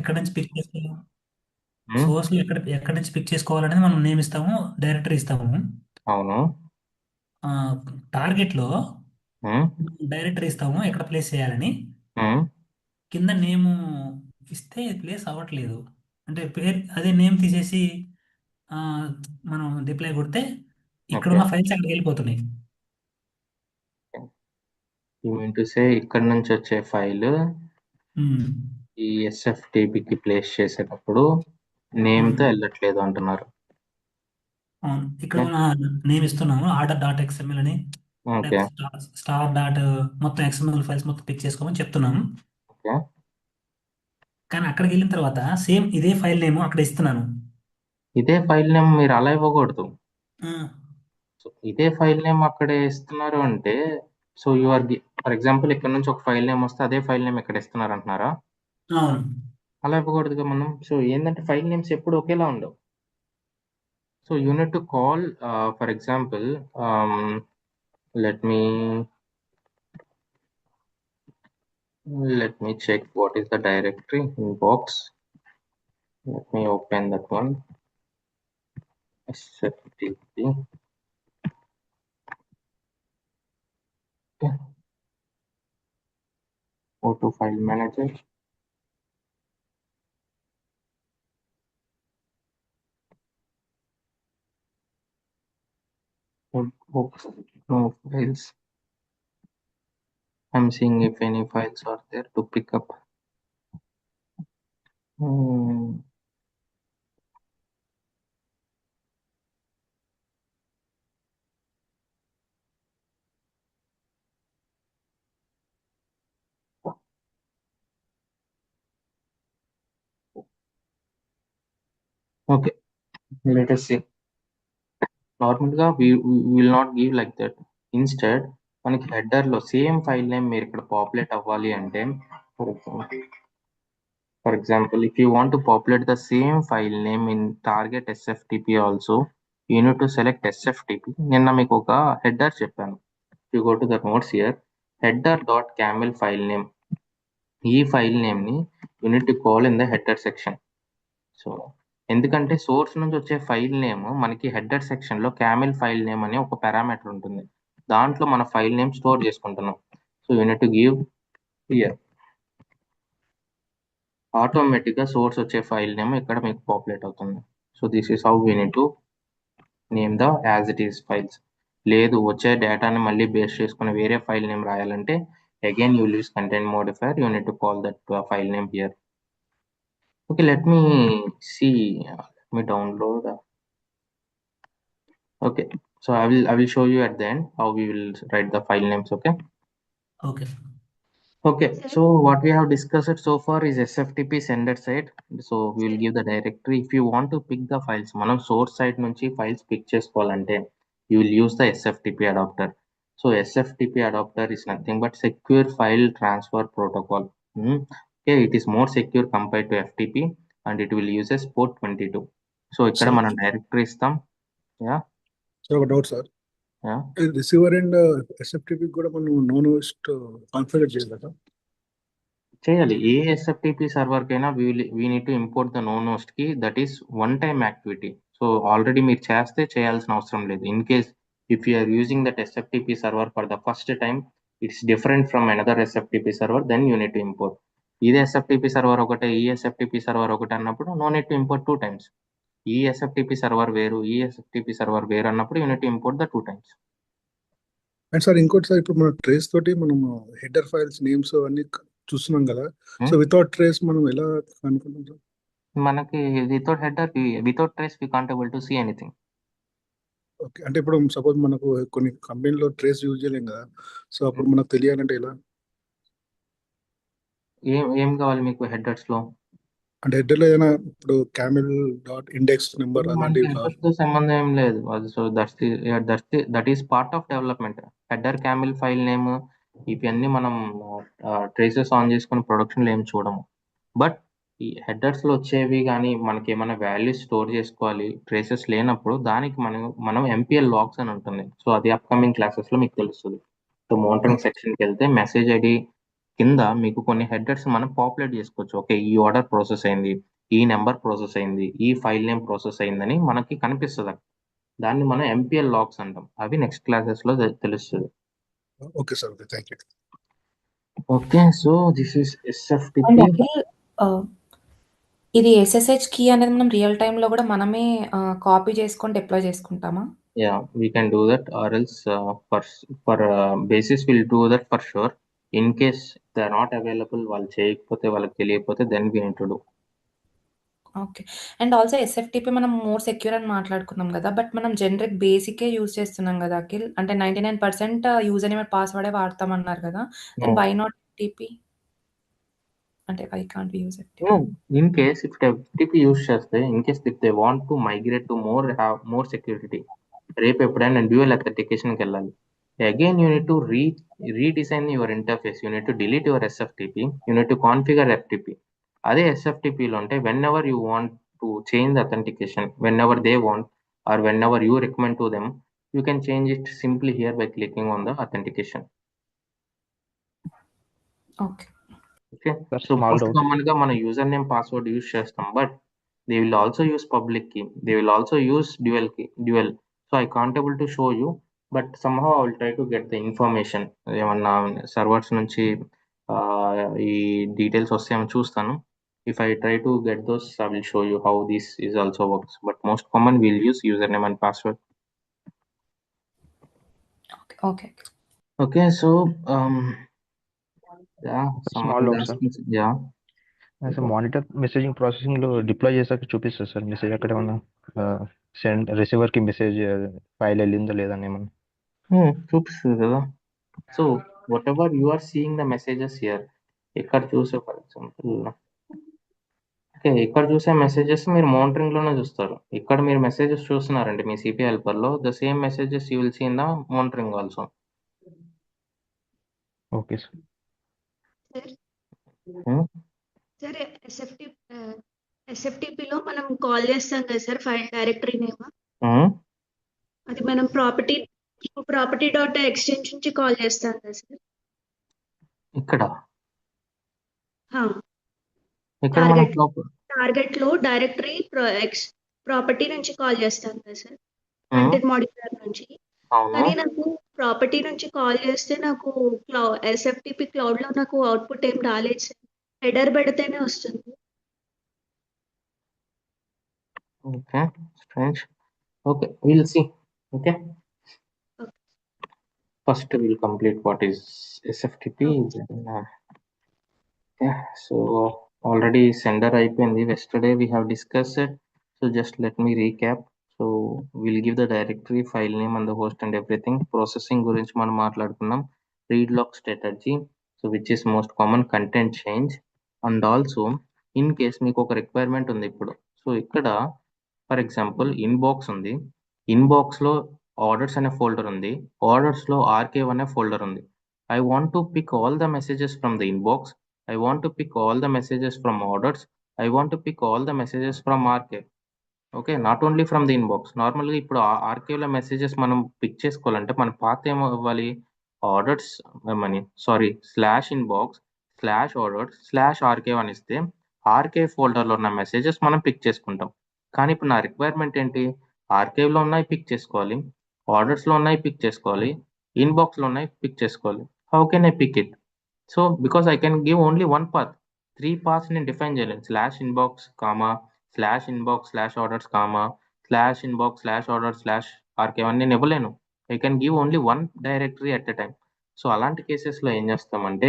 ఎక్కడి నుంచి పిక్ చేసుకోవాలి, ఉమ్, సోర్స్ ఎక్కడి నుంచి పిక్ చేసుకోవాలనేది మనం నేమ్ ఇస్తాము, డైరెక్టరీ ఇస్తాము. అవును. టార్గెట్లో ఉమ్, డైరెక్టరీ ఇస్తాము ఎక్కడ ప్లేస్ చేయాలని. ఉమ్, కింద నేము ఇస్తే ప్లేస్ అవ్వట్లేదు. అంటే పేరు అదే నేమ్ తీసేసి ఆ, మనం డిప్లై కొడితే ఓకే. ఇక్కడున్న ఫైల్స్ అక్కడికి వెళ్ళిపోతున్నాయి. యూ మీన్ టు సే ఇక్కడ నుంచి వచ్చే ఫైల్ ఉమ్, ఈ ఎస్ఎఫ్టిపికి ప్లేస్ చేసేటప్పుడు నేమ్తో అవును. వెళ్ళట్లేదు అంటున్నారు. అవును, ఇక్కడ ఓకే. మన నేమ్ ఇస్తున్నాము ఆర్డర్ డాట్ ఎక్స్ఎంఎల్ అని, ఓకే. లేకపోతే స్టార్ డాట్ మొత్తం ఎక్స్ఎంఎల్ ఫైల్స్ మొత్తం పిక్ చేసుకోమని చెప్తున్నాము. ఓకే. కానీ అక్కడికి వెళ్ళిన తర్వాత సేమ్ ఇదే ఫైల్ నేమ్ అక్కడ ఇస్తున్నాను. ఇదే ఫైల్ నేమ్ మీరు అలా ఇవ్వకూడదు. ఆ, సో ఇదే ఫైల్ నేమ్ అక్కడే ఇస్తున్నారు అంటే, so you are for example ఇక్కడ నుంచి ఒక ఫైల్ నేమ్ వస్తే అదే ఫైల్ నేమ్ ఇక్కడ ఇస్తున్నారు అంటున్నారా? అవును. అలా ఇవ్వకూడదుగా మనం. సో ఏంటంటే ఫైల్ నేమ్స్ ఎప్పుడు ఒకేలా ఉండవు. So unit to call, for example, let me let me check what is the directory in box. Let me open that one. SFTP. Okay. Go to file manager. Oops, no files. I'm seeing if any files are there to pick up. Hmm. Okay, let us see. నార్మల్గా will not give like that. Instead మనకి హెడర్లో same file name మీరు ఇక్కడ populate అవ్వాలి అంటే, for example, if you want to populate the same file name in target SFTP also, you need to select SFTP. నిన్న మీకు ఒక header చెప్పాను. You go to the notes here, header.camel file name. ఈ file నేమ్ని you need to call in the header section. So ఎందుకంటే source నుంచి వచ్చే file name మనకి హెడర్ సెక్షన్లో క్యామెల్ ఫైల్ నేమ్ అనే ఒక పారామీటర్ ఉంటుంది. దాంట్లో మన ఫైల్ నేమ్ స్టోర్ చేసుకుంటున్నాం. So you need to give here. ఆటోమేటిక్గా సోర్స్ వచ్చే ఫైల్ నేమ్ ఇక్కడ మీకు పాపులేట్ అవుతుంది. So this is how we need to name the as it is files. లేదు వచ్చే డేటాని మళ్ళీ బేస్ చేసుకుని వేరే ఫైల్ నేమ్ రాయాలంటే again you use content modifier, you need to call that file name here. Okay, let me see, let me download. Okay, so I will show you at the end how we will write the file names. Okay. Okay. Okay, so what we have discussed so far is SFTP sender side. So we will give the directory. If you want to pick the files, మనం source side నుంచి files pick చేసుకోవాలంటే you will use the SFTP adapter. So SFTP adapter is nothing but secure file transfer protocol. Hmm. Okay, it is more secure compared to FTP and it will use a port 22. So ఇక్కడ sir మనం directory ఇస్తాం. Yeah, sir ఒక doubt sir. yeah. Receiver and SFTP కూడా మనం known host configure చేయాలి కదా? చేయాలి. ఏ ఎస్ఎఫ్టిపి సర్వర్ కైనా we need to import the known host కి. That is one time activity. So already మీరు చేస్తే చేయాల్సిన అవసరం లేదు. In case if you are using that SFTP server for the first time, it's different from another SFTP server, then you need to import. ఇదే SFTP server ఒకటే, ఈ SFTP server ఒకటే అన్నప్పుడు no need to import two times. ఈ SFTP server వేరు, ఈ SFTP server వేరు అన్నప్పుడు you need to import the two times. And sir ఇంకోటి సార్, ఇప్పుడు మన ట్రేస్ తోటి మనం హెడర్ ఫైల్స్ నేమ్స్ అన్ని చూస్తున్నాం కదా. సో వితౌట్ ట్రేస్ మనం ఎలా కనుక్కుంటాం సార్? మనకి without header, without trace we can't able to see anything. Okay, అంటే ఇప్పుడు సపోజ్ మనకు కొన్ని కంపెనీలో ట్రేస్ యూజ్ చేయలేం కదా, సో అప్పుడు మనకు తెలియాలంటే ఎలా? ఏం కావాలి మీకు హెడర్స్ లో? అంటే హెడర్లో ఏదైనా ఇప్పుడు క్యామెల్ డాట్ ఇండెక్స్ నెంబర్ మనకి అలాంటివి కావాలి. హెడర్స్ తో సంబంధం ఏం లేదు. అది so that is part of development. Header Camel file name ఇవన్నీ మనం ట్రేసెస్ ఆన్ చేసుకుని ప్రొడక్షన్ లో ఏం చూడము. బట్ ఈ హెడర్స్ లో వచ్చేవి కానీ మనకి ఏమైనా వాల్యూస్ స్టోర్ చేసుకోవాలి ట్రేసెస్ లేనప్పుడు, దానికి మనం ఎంపీఎల్ లాగ్స్ అని ఉంటుంది. సో అది అప్కమింగ్ క్లాసెస్ లో మీకు తెలుస్తుంది. సో మోనిటరింగ్ సెక్షన్ కి వెళ్తే మెసేజ్ ఐడి కింద మీకు కొన్ని హెడర్స్ మనం పాపులేట్ చేసుకోవచ్చు. ఓకే, ఈ ఆర్డర్ ప్రాసెస్ అయింది, ఈ నెంబర్ ప్రాసెస్ అయింది, ఈ ఫైల్ నేమ్ ప్రాసెస్ అయిందని మనకి కనిపిస్తుంది. దాన్ని మనం ఎంపీఎల్ లాగ్స్ అంటాం. అవి నెక్స్ట్ క్లాసెస్ లో తెలుస్తుంది. Okay sir, okay, thank you. Okay, so this is and SFTP. Akhil, ఇది ఎస్ఎస్హెచ్ కీ అనేది మనం రియల్ టైంలో కూడా మనమే కాపీ చేసుకొని deploy చేసుకుంటామా? Yeah, we can do that, or else for basis we'll do that for sure. In case they are not available, వాళ్ళు చేయకపోతే, వాళ్ళకి తెలియకపోతే, then we need to do. Okay. And also SFTP మనం more secure అని మాట్లాడుకున్నాం కదా! But మనం generic బేసికే use చేస్తున్నాం కదా అఖిల్. అంటే 99% యూజర్ నేమ్ అండ్ పాస్వర్డే వాడతామన్నారు కదా! Then why not FTP? అంటే why can't we use FTP? No, in case if FTP use చేస్తే, in case if they want to migrate to have more security, రేపు ఎప్పుడైనా డ్యూయల్ అథెంటికేషన్కి వెళ్ళాలి, again you need to redesign your interface. You need to delete your SFTP. You need to configure FTP. అదే SFTPలో ఉంటే whenever you want to change the authentication, whenever they want or whenever you recommend to them, you can change it simply here by clicking on the authentication. Okay. Okay, That's so small most doubt. common గా మన user name password use చేస్తాం, but they will also use public key, they will also use dual. So I can't able to show you, but somehow I will try to get the information. ఏమన్నా servers నుంచి ఈ details వస్తాయేమో చూస్తాను. If I try to get those, I will show you how this is also works, but most common we'll use username and password. Okay. Okay, so yeah, Small someone doubt, asked sir. me, yeah. As monitor messaging processing లో deploy చేసాక చూపిస్తుంది sir message అక్కడ ఏమన్నా send receiver కి message file వెళ్ళిందో లేదని ఏమన్నా చూపిస్తుంది కదా. So whatever you are seeing the messages here, ఇక్కడ చూసే ఫర్ ఎగ్జాంపుల్, ఓకే, ఇక్కడ చూసే మెసేజెస్ మీరు మానిటరింగ్ లోనే చూస్తారు. ఇక్కడ మీరు మెసేజెస్ చూస్తున్నారండి మీ సిపి హెల్పర్ లో, the same messages you will see in the monitoring also. Okay sir. సరే, ఎస్ఎఫ్టిపిలో మనం కాల్ చేస్తాం కదా సార్, ఫైల్ డైరెక్టరీ నేమ్, అది మనం ప్రాపర్టీ డాట్ ఎక్స్చేంజ్ నుంచి కాల్ చేస్తాం కదా సార్. ఇక్కడ టార్గెట్ లో డైరెక్టరీ ప్రాపర్టీ నుంచి కాల్ చేస్తాం కదా సార్, కంటెంట్ మాడిఫైయర్ నుంచి. కానీ నాకు ప్రాపర్టీ నుంచి కాల్ చేస్తే నాకు ఎస్ఎఫ్టిపి క్లౌడ్ లో నాకు అవుట్పుట్ ఏం రాలేదు సార్, హెడర్ పెడితేనే వస్తుంది. Okay, strange. Okay, will see. Okay, first will complete what is SFTP. So already sender అయిపోయింది. yesterday we have discussed it, so just let me recap. So we'll give the directory, file name and the host and everything. Processing గురించి మనం మాట్లాడుకున్నాం. read lock strategy, so which is most common, content change, and also in case మీకు ఒక requirement ఉంది ఇప్పుడు. So ఇక్కడ for example inbox ఉంది, inbox లో ఆర్డర్స్ అనే ఫోల్డర్ ఉంది, ఆర్డర్స్ లో ఆర్కేవ్ అనే ఫోల్డర్ ఉంది. I want to pick all the messages from the inbox, I want to pick all the messages from orders, I want to pick all the messages from archive. Okay, not only from the inbox. నార్మల్గా ఇప్పుడు ఆర్కేవ్లో messages మనం pick చేసుకోవాలంటే మన పాత ఏమో ఇవ్వాలి, orders /inbox/orders/archive అని ఇస్తే ఆర్కేవ్ ఫోల్డర్లో ఉన్న మెసేజెస్ మనం పిక్ చేసుకుంటాం. కానీ ఇప్పుడు నా రిక్వైర్మెంట్ ఏంటి, ఆర్కేవ్లో ఉన్నాయి పిక్ చేసుకోవాలి, ఆర్డర్స్లో ఉన్నాయి పిక్ చేసుకోవాలి, ఇన్బాక్స్లో ఉన్నాయి పిక్ చేసుకోవాలి. How can I pick it? So because I can give only one path, 3 paths నేను డిఫైన్ చేయలేను. /inbox, /inbox/orders, /inbox/orders/archive అని నేను ఇవ్వలేను. I can give only one directory at a time. So అలాంటి కేసెస్లో ఏం చేస్తామంటే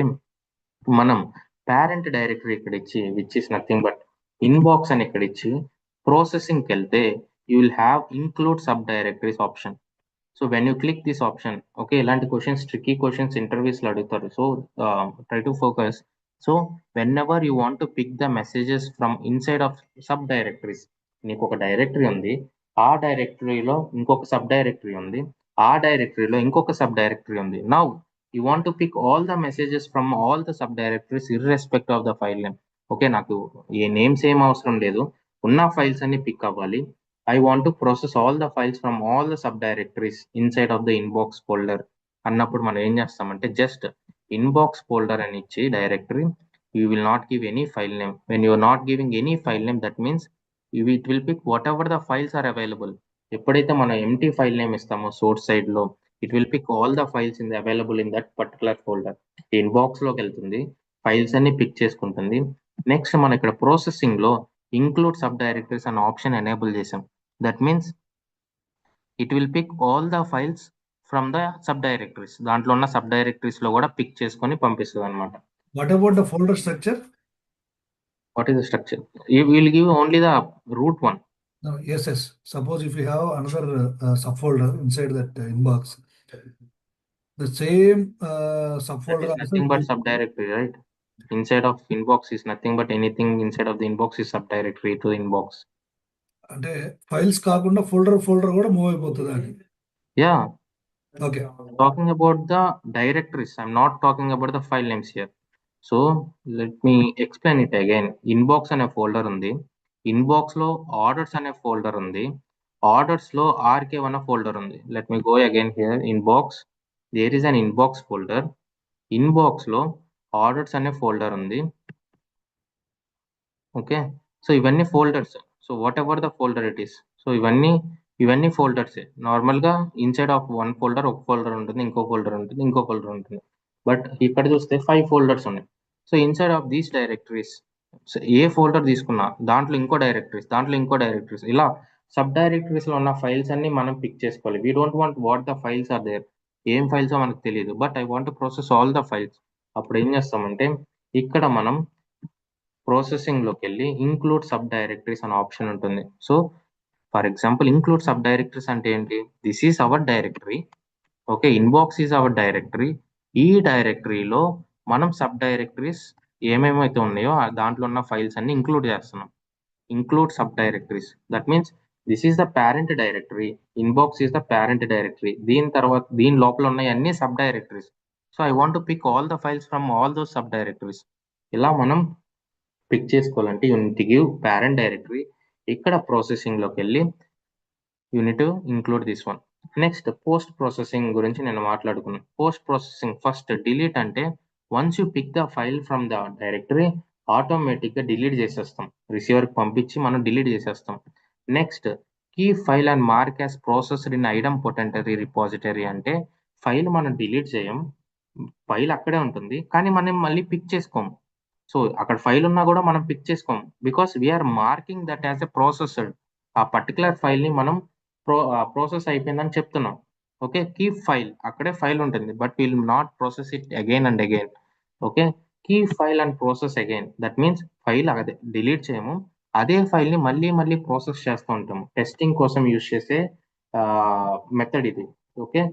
మనం పేరెంట్ డైరెక్టరీ ఇక్కడ ఇచ్చి, which is nothing but inbox అని ఇక్కడ ఇచ్చి ప్రాసెసింగ్కి వెళ్తే you will have include sub directories option. So when you click this option, okay, ఇలాంటి క్వశ్చన్స్, ట్రిక్కీ క్వశ్చన్స్ ఇంటర్వ్యూస్లో అడుగుతారు. So try to focus. So whenever you want to pick the messages from inside of sub directories, నీకు ఒక directory ఉంది, ఆ డైరెక్టరీలో ఇంకొక sub directory ఉంది, ఆ డైరెక్టరీలో ఇంకొక సబ్ డైరెక్టరీ ఉంది. Now you want to pick all the messages from all the sub directories irrespective of the file name. Okay, నాకు ఏ నేమ్స్ ఏం అవసరం లేదు, ఉన్న ఫైల్స్ అన్ని పిక్ అవ్వాలి. I want to process all the files from all the subdirectories inside of the inbox folder అన్నప్పుడు మనం ఏం చేస్తామంటే జస్ట్ ఇన్బాక్స్ ఫోల్డర్ అని ఇచ్చి directory you will not give any file name. When you are not giving any file name, that means it will pick whatever the files are available. ఎప్పుడైతే మనం empty file name ఇస్తామో source side లో, it will pick all the files in available in that particular folder. Inbox లోకి వెళ్తుంది, files అన్ని pick చేసుకుంటుంది. Next మనం ఇక్కడ ప్రాసెసింగ్ లో ఇంక్లూడ్ సబ్ డైరెక్టరీస్ అనే ఆప్షన్ ఎనేబుల్ చేసాం. That means it will pick all the files from the sub directories. దాంట్లో ఉన్న సబ్ డైరెక్టరీస్ లో కూడా పిక్ చేసుకొని పంపిస్తుంది అనమాట. What about the folder structure? What is the structure? You will give only the root one. No, yes. Suppose if you have another subfolder inside that inbox, the same That subfolder is also nothing but will- subdirectory, right? Inside of inbox is nothing but anything inside of the inbox is subdirectory to the inbox. అంటే files కాకుండా folder కూడా move అయిపోతుంది అని. Yeah, okay, talking about the directories. I'm not talking about the file names here. So let me explain it again. Inbox అనే folder ఉంది, inbox లో orders అనే folder ఉంది, ఆర్డర్స్ లో RK1 అనే ఫోల్డర్ ఉంది. Let me go again here. Inbox, there is an inbox folder. Inbox లో orders అనే ఫోల్డర్ ఉంది. ఓకే, సో ఇవన్నీ folders. So whatever the folder it is, so ఇవన్నీ ఫోల్డర్స్. నార్మల్ గా ఇన్సైడ్ ఆఫ్ వన్ ఫోల్డర్ ఒక folder ఉంటుంది, ఇంకో folder ఉంటుంది, ఇంకో ఫోల్డర్ ఉంటుంది. బట్ ఇక్కడ చూస్తే 5 ఫోల్డర్స్ ఉన్నాయి. So inside of these directories A folder తీసుకున్నా దాంట్లో ఇంకో డైరెక్టరీస్, ఇలా సబ్ డైరెక్టరీస్ లో ఉన్న ఫైల్స్ అన్ని మనం పిక్ చేసుకోవాలి. We don't want what the files are there, ఏం ఫైల్స్ మనకు తెలియదు, but I want process all the files. అప్పుడు ఏం చేస్తామంటే ఇక్కడ మనం ప్రాసెసింగ్ లోకి వెళ్ళి ఇంక్లూడ్ సబ్ డైరెక్టరీస్ అనే ఆప్షన్ ఉంటుంది. So for example include sub directories అంటే ఏంటి? This is our directory, okay, inbox is our directory. ఈ డైరెక్టరీలో మనం సబ్ డైరెక్టరీస్ ఏమేమైతే ఉన్నాయో దాంట్లో ఉన్న ఫైల్స్ అన్ని ఇంక్లూడ్ చేస్తున్నాం. Include sub directories, that means this is the parent directory, inbox is the parent directory. దీని లోపల ఉన్నాయి అన్ని sub directories. So I want to pick all the files from all those sub directories. ఇలా మనం pick చేసుకోవాలంటే you need give parent directory. ఇక్కడ processing లోకి వెళ్ళి you need include this one. Next post processing గురించి నేను మాట్లాడుకున్నాను. పోస్ట్ ప్రాసెసింగ్ ఫస్ట్ డిలీట్ అంటే once you pick the file from the directory automatic గా డిలీట్ చేసేస్తాం, రిసీవర్ కి పంపించి మనం డిలీట్ చేసేస్తాం. Next keep file and mark as processed in idempotent repository అంటే ఫైల్ మనం డిలీట్ చేయం, ఫైల్ అక్కడే ఉంటుంది కానీ మనం మళ్ళీ పిక్ చేసుకోం. సో అక్కడ ఫైల్ ఉన్నా కూడా మనం పిక్ చేసుకోం, because we are marking that as a processed. ఆ పర్టికులర్ ఫైల్ ని మనం ప్రాసెస్ అయిపోయిందని చెప్తున్నాం. ఓకే, కీప్ ఫైల్, అక్కడే ఫైల్ ఉంటుంది, but will not process it again and again. Okay, keep file and process again, that means file అదే delete చేయము, అదే ఫైల్ ని మళ్ళీ ప్రాసెస్ చేస్తూ ఉంటాము. టెస్టింగ్ కోసం యూజ్ చేసే మెథడ్ ఇది. Okay,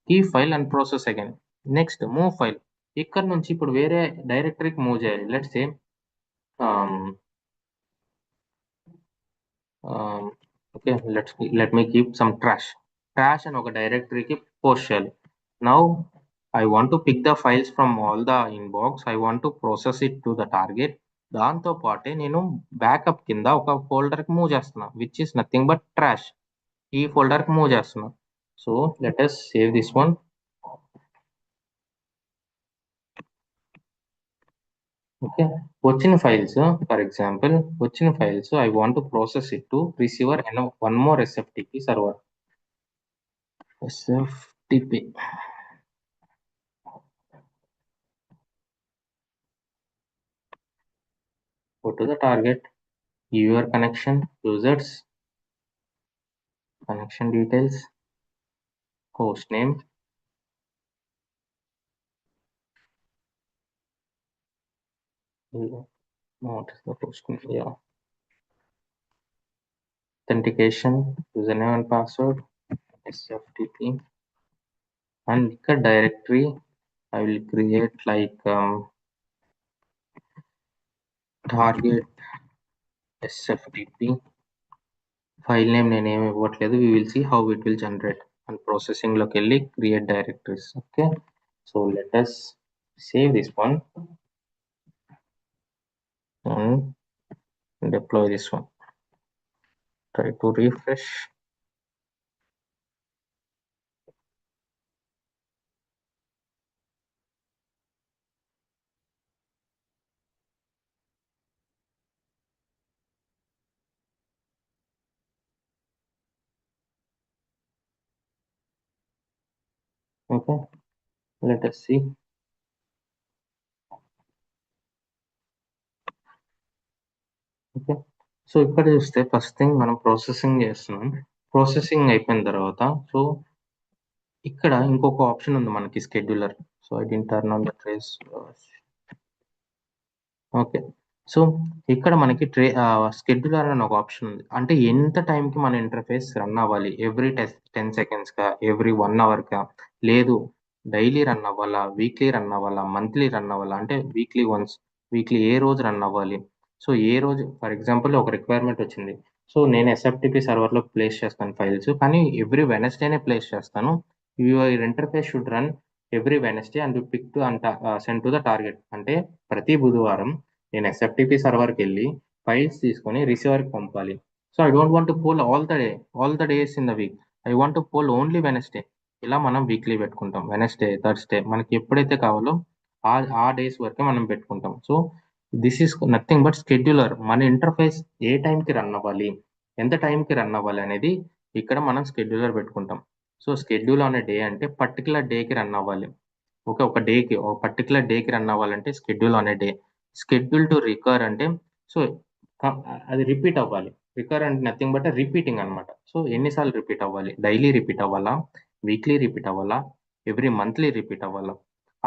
keep file and process again. Next move file, ఇక్కడ నుంచి ఇప్పుడు వేరే డైరెక్టరీకి మూవ్ చేయాలి. Let's say okay, let me keep some trash అని ఒక డైరెక్టరీకి పోస్ట్ చేయాలి. Now I want to pick the files from all the inbox, I want to process it to the target. దాంతో పాటే నేను బ్యాకప్ కింద ఒక ఫోల్డర్ కి మూవ్ చేస్తున్నా, which is nothing but trash. ఈ ఫోల్డర్ కి మూవ్ చేస్తున్నా. So let us save this one. Okay, వచ్చిన ఫైల్స్, ఫర్ ఎగ్జాంపుల్ వచ్చిన files I want to process it to receiver and one more SFTP server. SFTP, go to the target, your connection, users, connection details, host name, what is the host name? Yeah, authentication, username and password, SFTP, and the directory I will create like target SFTP. File name నేనేమి ఇవ్వట్లేదు, we will see how it will generate. and processing లోకి వెళ్ళి create directories. Okay, so let us save this one and deploy this one. Try to refresh. Okay, let us see. Okay, so ఇక్కడ చూస్తే first thing మనం processing చేస్తున్నాం. Processing అయిపోయిన తర్వాత so ఇక్కడ ఇంకొక ఆప్షన్ ఉంది మనకి scheduler. So I didn't turn on the trace. Okay, so ఇక్కడ మనకి స్కెడ్యూలర్ అని ఒక ఆప్షన్ ఉంది. అంటే ఎంత టైంకి మన ఇంటర్ఫేస్ రన్ అవ్వాలి, ఎవ్రీ 10 సెకండ్స్కా, ఎవ్రీ 1 అవర్కా, లేదు డైలీ రన్ అవ్వాలా, వీక్లీ రన్ అవ్వాలా, మంత్లీ రన్ అవ్వాలా, అంటే వీక్లీ వన్స్, వీక్లీ ఏ రోజు రన్ అవ్వాలి. సో ఏ రోజు ఫర్ ఎగ్జాంపుల్ ఒక రిక్వైర్మెంట్ వచ్చింది, సో నేను ఎస్ఎఫ్టిపి సర్వర్లో ప్లేస్ చేస్తాను ఫైల్స్, కానీ ఎవ్రీ వెనస్డేనే ప్లేస్ చేస్తాను. Your interface should run every Wednesday and pick to and send to the target. అంటే ప్రతి బుధవారం నేను ఎస్ఎఫ్టిపి సర్వర్కి వెళ్ళి ఫైల్స్ తీసుకొని రిసీవర్కి పంపాలి. So I don't want to poll all the days in the week. I want to poll only Wednesday. ఇలా మనం వీక్లీ పెట్టుకుంటాం. వెనస్డే, థర్స్డే మనకి ఎప్పుడైతే కావాలో ఆ డేస్ వరకే మనం పెట్టుకుంటాం. So this is nothing but scheduler. మన ఇంటర్ఫేస్ ఏ టైంకి రన్ అవ్వాలి, ఎంత టైంకి రన్ అవ్వాలి అనేది ఇక్కడ మనం స్కెడ్యూలర్ పెట్టుకుంటాం. So schedule on a day అంటే పర్టికులర్ డేకి రన్ అవ్వాలి. ఓకే, ఒక పర్టికులర్ డేకి రన్ అవ్వాలంటే schedule on a day. Schedule to రికర్ అంటే సో అది రిపీట్ అవ్వాలి. రికర్ అంటే నథింగ్ బట్ రిపీటింగ్ అనమాట. సో ఎన్నిసార్లు రిపీట్ అవ్వాలి, డైలీ రిపీట్ అవ్వాలా, వీక్లీ రిపీట్ అవ్వాలా, ఎవ్రీ మంత్లీ రిపీట్ అవ్వాలా.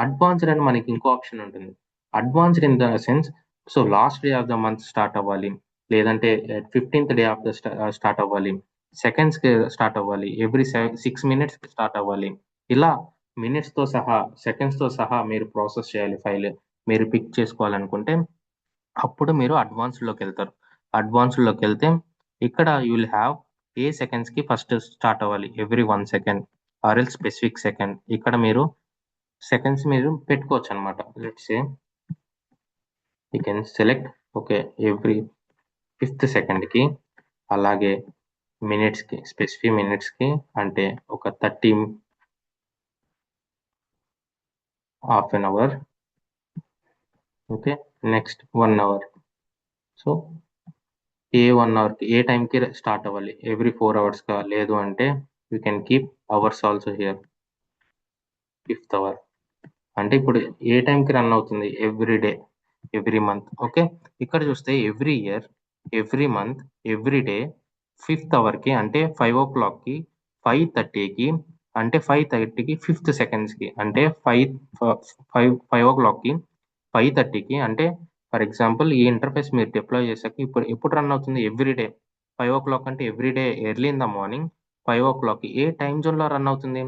అడ్వాన్స్డ్ అని మనకి ఇంకో ఆప్షన్ ఉంటుంది. Advanced in the sense so last day of the month start అవ్వాలి, లేదంటే 15th day of the start అవ్వాలి, సెకండ్స్కి స్టార్ట్ అవ్వాలి, ఎవ్రీ 6 minutesకి స్టార్ట్ అవ్వాలి. ఇలా మినిట్స్తో సహా, సెకండ్స్తో సహా మీరు ప్రాసెస్ చేయాలి ఫైల్. మీరు పిక్ చేసుకోవాలనుకుంటే అప్పుడు మీరు అడ్వాన్స్డ్లోకి వెళ్తారు. అడ్వాన్స్డ్లోకి వెళ్తే ఇక్కడ యూ విల్ హ్యావ్ ఏ సెకండ్స్కి ఫస్ట్ స్టార్ట్ అవ్వాలి, every 1 second or L specific second. ఇక్కడ మీరు సెకండ్స్ మీరు పెట్టుకోవచ్చు అనమాట. Let's say you can select okay every 5th secondకి, అలాగే మినిట్స్కి, స్పెసిఫిక్ మినిట్స్కి అంటే ఒక 30, half an hour, okay, next 1 hour. So ఏ 1 hourకి ఏ టైంకి స్టార్ట్ అవ్వాలి, ఎవ్రీ 4 hours-కా, లేదు అంటే you can keep hours also here. 5th hour అంటే ఇప్పుడు ఏ టైంకి రన్ అవుతుంది, every day, every month. Okay, ఇక్కడ చూస్తే every year, every month, every day 5th hourకి అంటే 5 o'clockకి, 5:30కి అంటే 5:30కి 5th secondsకి అంటే 5 o'clockకి, 5:30కి అంటే ఫర్ ఎగ్జాంపుల్ ఈ ఇంటర్ఫేస్ మీరు డిప్లాయ్ చేశాక ఇప్పుడు ఎప్పుడు రన్ అవుతుంది, ఎవ్రీ డే 5 o'clock అంటే every day early in the morning 5 o'clockకి. ఏ టైం జోన్లో రన్ అవుతుంది,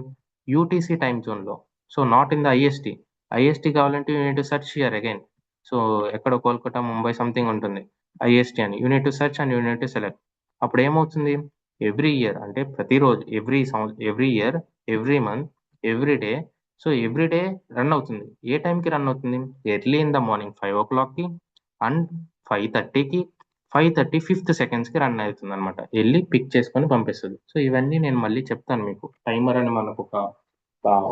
యూటీసీ టైం జోన్లో. So not in the IST. IST కావాలంటే you need to search here again. So ఎక్కడో కోల్కతా, ముంబై సంథింగ్ ఉంటుంది ఐఎస్టీ అని. You need to search and you need to select. అప్పుడు ఏమవుతుంది, ఎవ్రీ ఇయర్ అంటే ప్రతిరోజు, every year, every month, every day. So every day run అవుతుంది. ఏ టైంకి రన్ అవుతుంది, ఎర్లీ ఇన్ ద మార్నింగ్ 5 o'clockకి అండ్ 5:30కి, 5:30 5th secondsకి రన్ అవుతుంది అనమాట. వెళ్ళి పిక్ చేసుకొని పంపిస్తుంది. సో ఇవన్నీ నేను మళ్ళీ చెప్తాను మీకు. టైమర్ అని మనకు ఒక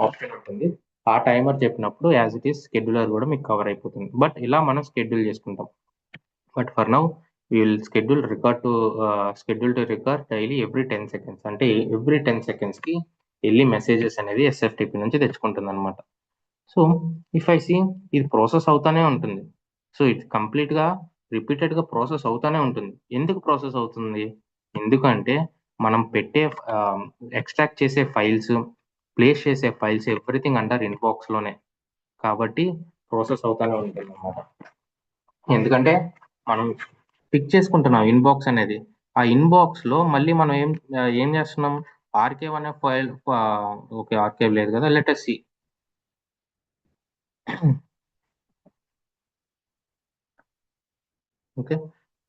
ఆప్షన్ ఉంటుంది. ఆ టైమర్ చెప్పినప్పుడు యాజ్ ఇట్ ఈస్ స్కెడ్యూలర్ కూడా మీకు కవర్ అయిపోతుంది. బట్ ఇలా మనం షెడ్యూల్ చేసుకుంటాం. But for now we will schedule to record daily every 10 seconds. అంటే ఎవ్రీ 10 secondsకి వెళ్ళి మెసేజెస్ అనేది ఎస్ఎఫ్టిపి నుంచి తెచ్చుకుంటుంది అనమాట. సో ఇఫ్ ఐ సీ ఇది ప్రాసెస్ అవుతానే ఉంటుంది. సో ఇది కంప్లీట్గా రిపీటెడ్గా ప్రాసెస్ అవుతానే ఉంటుంది. ఎందుకు ప్రాసెస్ అవుతుంది, ఎందుకంటే మనం పెట్టే ఎక్స్ట్రాక్ట్ చేసే ఫైల్స్, ప్లేస్ చేసే ఫైల్స్ ఎవ్రీథింగ్ అండర్ ఇన్బాక్స్లోనే. కాబట్టి ప్రాసెస్ అవుతానే ఉంటుంది అనమాట. ఎందుకంటే మనం పిక్ చేసుకుంటున్నాం ఇన్బాక్స్ అనేది. ఆ ఇన్బాక్స్లో మళ్ళీ మనం ఏం చేస్తున్నాం, ఆర్కేవ్ అనే ఫైల్. ఓకే, ఆర్కేవ్ లేదు కదా, let us see. Okay,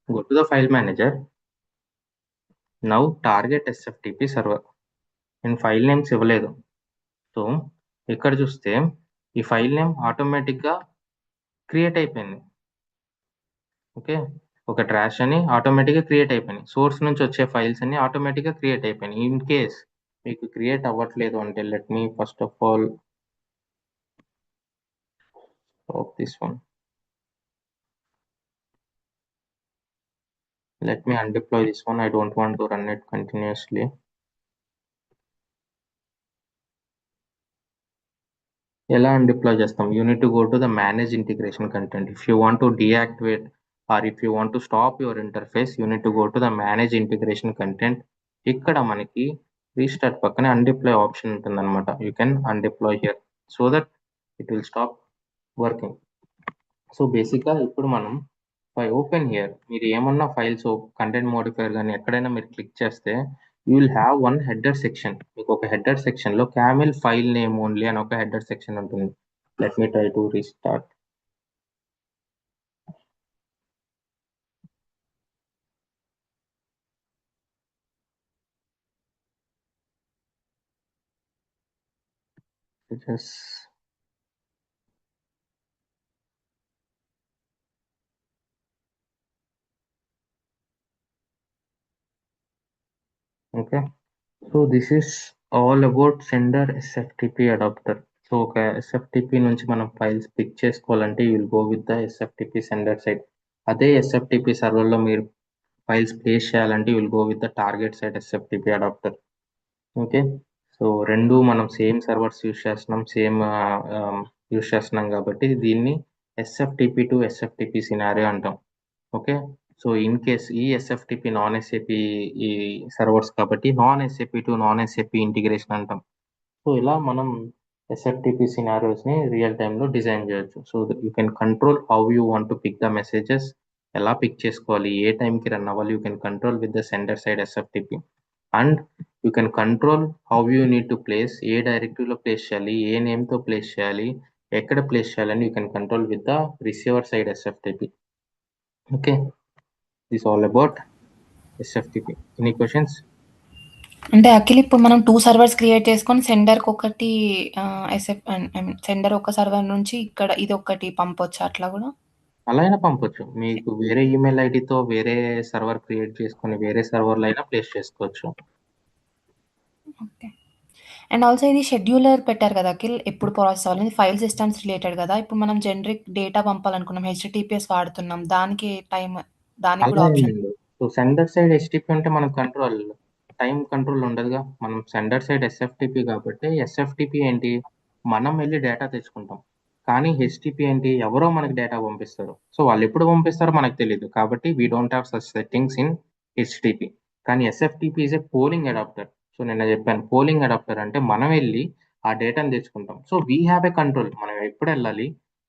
go to the file manager. Now target SFTP server. నేను ఫైల్ నేమ్స్ ఇవ్వలేదు. సో ఇక్కడ చూస్తే ఈ ఫైల్ నేమ్ ఆటోమేటిక్గా క్రియేట్ అయిపోయింది. ఓకే, ఒక ట్రాష్ అని ఆటోమేటిక్గా క్రియేట్ అయిపోయినాయి. సోర్స్ నుంచి వచ్చే ఫైల్స్ అన్ని ఆటోమేటిక్గా క్రియేట్ అయిపోయినాయి. ఇన్ కేస్ మీకు క్రియేట్ అవ్వట్లేదు అంటే let me first of all stop this one. Let me undeploy this one. I don't want to run it continuously. ఎలా అన్డిప్లాయ్ చేస్తాం? You need to go to the manage integration content. If you want to deactivate or if you want to stop your interface, you need to go to the manage integration content. ఇక్కడ మనకి restart పక్కనే undeploy option ఉంటుందన్నమాట. You can undeploy here so that it will stop working. So బేసిక్గా ఇప్పుడు మనం open here మీరు ఏమన్నా files content modifier కానీ ఎక్కడైనా మీరు క్లిక్ చేస్తే you will have one header section. మీకు ఒక హెడర్ సెక్షన్లో క్యామెల్ ఫైల్ నేమ్ ఓన్లీ అని ఒక హెడర్ సెక్షన్ ఉంటుంది. Let me try to restart. Okay, so this is all about sender SFTP adapter. So ఒక ఎస్ఎఫ్టిపి నుంచి మనం ఫైల్స్ పిక్ చేసుకోవాలంటే you will go with the SFTP sender side. అదే SFTP సర్వర్లో మీరు ఫైల్స్ ప్లేస్ చేయాలంటే you will go with the target side SFTP adapter. Okay, so రెండు మనం సేమ్ సర్వర్స్ యూస్ చేస్తున్నాం కాబట్టి దీన్ని ఎస్ఎఫ్టిపి టు ఎస్ఎఫ్టిపి సినారియో అంటాం. ఓకే, సో ఇన్ కేస్ ఈ ఎస్ఎఫ్టిపి నాన్ ఎస్ఏపి ఈ సర్వర్స్ కాబట్టి non SAP to non SAP integration అంటాం. సో ఇలా మనం ఎస్ఎఫ్టిపి సినారియోస్ని రియల్ టైంలో డిజైన్ చేయొచ్చు. So you can control how you want to pick the messages, ఎలా పిక్ చేసుకోవాలి, ఏ టైంకి రన్ అవ్వాలి, you can control with the sender side SFTP. And you can control how you need to place, ఏ డైరెక్టరీలో place చేయాలి, ఏ నేమ్తో place చేయాలి, ఎక్కడ ప్లేస్ చేయాలని you can control with the receiver side SFTP. Okay, this all about SFTP. Any questions? అంటే అఖిల్ ఇప్పుడు మనం 2 servers create చేసుకొని సెండర్‌కి ఒకటి ఐ మీన్ సెండర్ ఒక సర్వర్ నుంచి ఇక్కడ ఇదొకటి పంపొచ్చా అట్లా గూడా? అలా అయినా పంపొచ్చు. మీకు వేరే ఈమెయిల్ ఐడితో వేరే సర్వర్ క్రియేట్ చేసుకొని వేరే సర్వర్లో అయినా ప్లేస్ చేసుకోవచ్చు. ఓకే. అండ్ ఆల్సో ఇది షెడ్యూలర్ పెట్టారు కదా అఖిల్, ఎప్పుడు ప్రాసెస్ అవ్వాలి, ఫైల్ సిస్టమ్స్ రిలేటెడ్ కదా. ఇప్పుడు మనం జనరిక్ డేటా పంపాలనుకున్నాం, హెచ్‌టిటిపిఎస్ వాడుతున్నాం. దానికి దానికి కూడా అలా ఆప్షన్ ఏం లేదు. సో సెండర్ సైడ్ హెచ్టిపి అంటే మనం టైం కంట్రోల్ ఉండదుగా. మనం సెండర్ సైడ్ ఎస్ఎఫ్టిపి కాబట్టి ఎస్ఎఫ్టిపి ఏంటి, మనం వెళ్ళి డేటా తెచ్చుకుంటాం. కానీ హెచ్టిపి ఏంటి, ఎవరో మనకి డేటా పంపిస్తారు. సో వాళ్ళు ఎప్పుడు పంపిస్తారో మనకు తెలియదు కాబట్టి we don't have such settings in HTTP. కానీ SFTP is a polling adapter. So నిన్న చెప్పాను, పోలింగ్ అడాప్టర్ అంటే మనం వెళ్ళి ఆ డేటాను తెచ్చుకుంటాం. So we have a control, మనం ఎప్పుడు వెళ్ళాలి,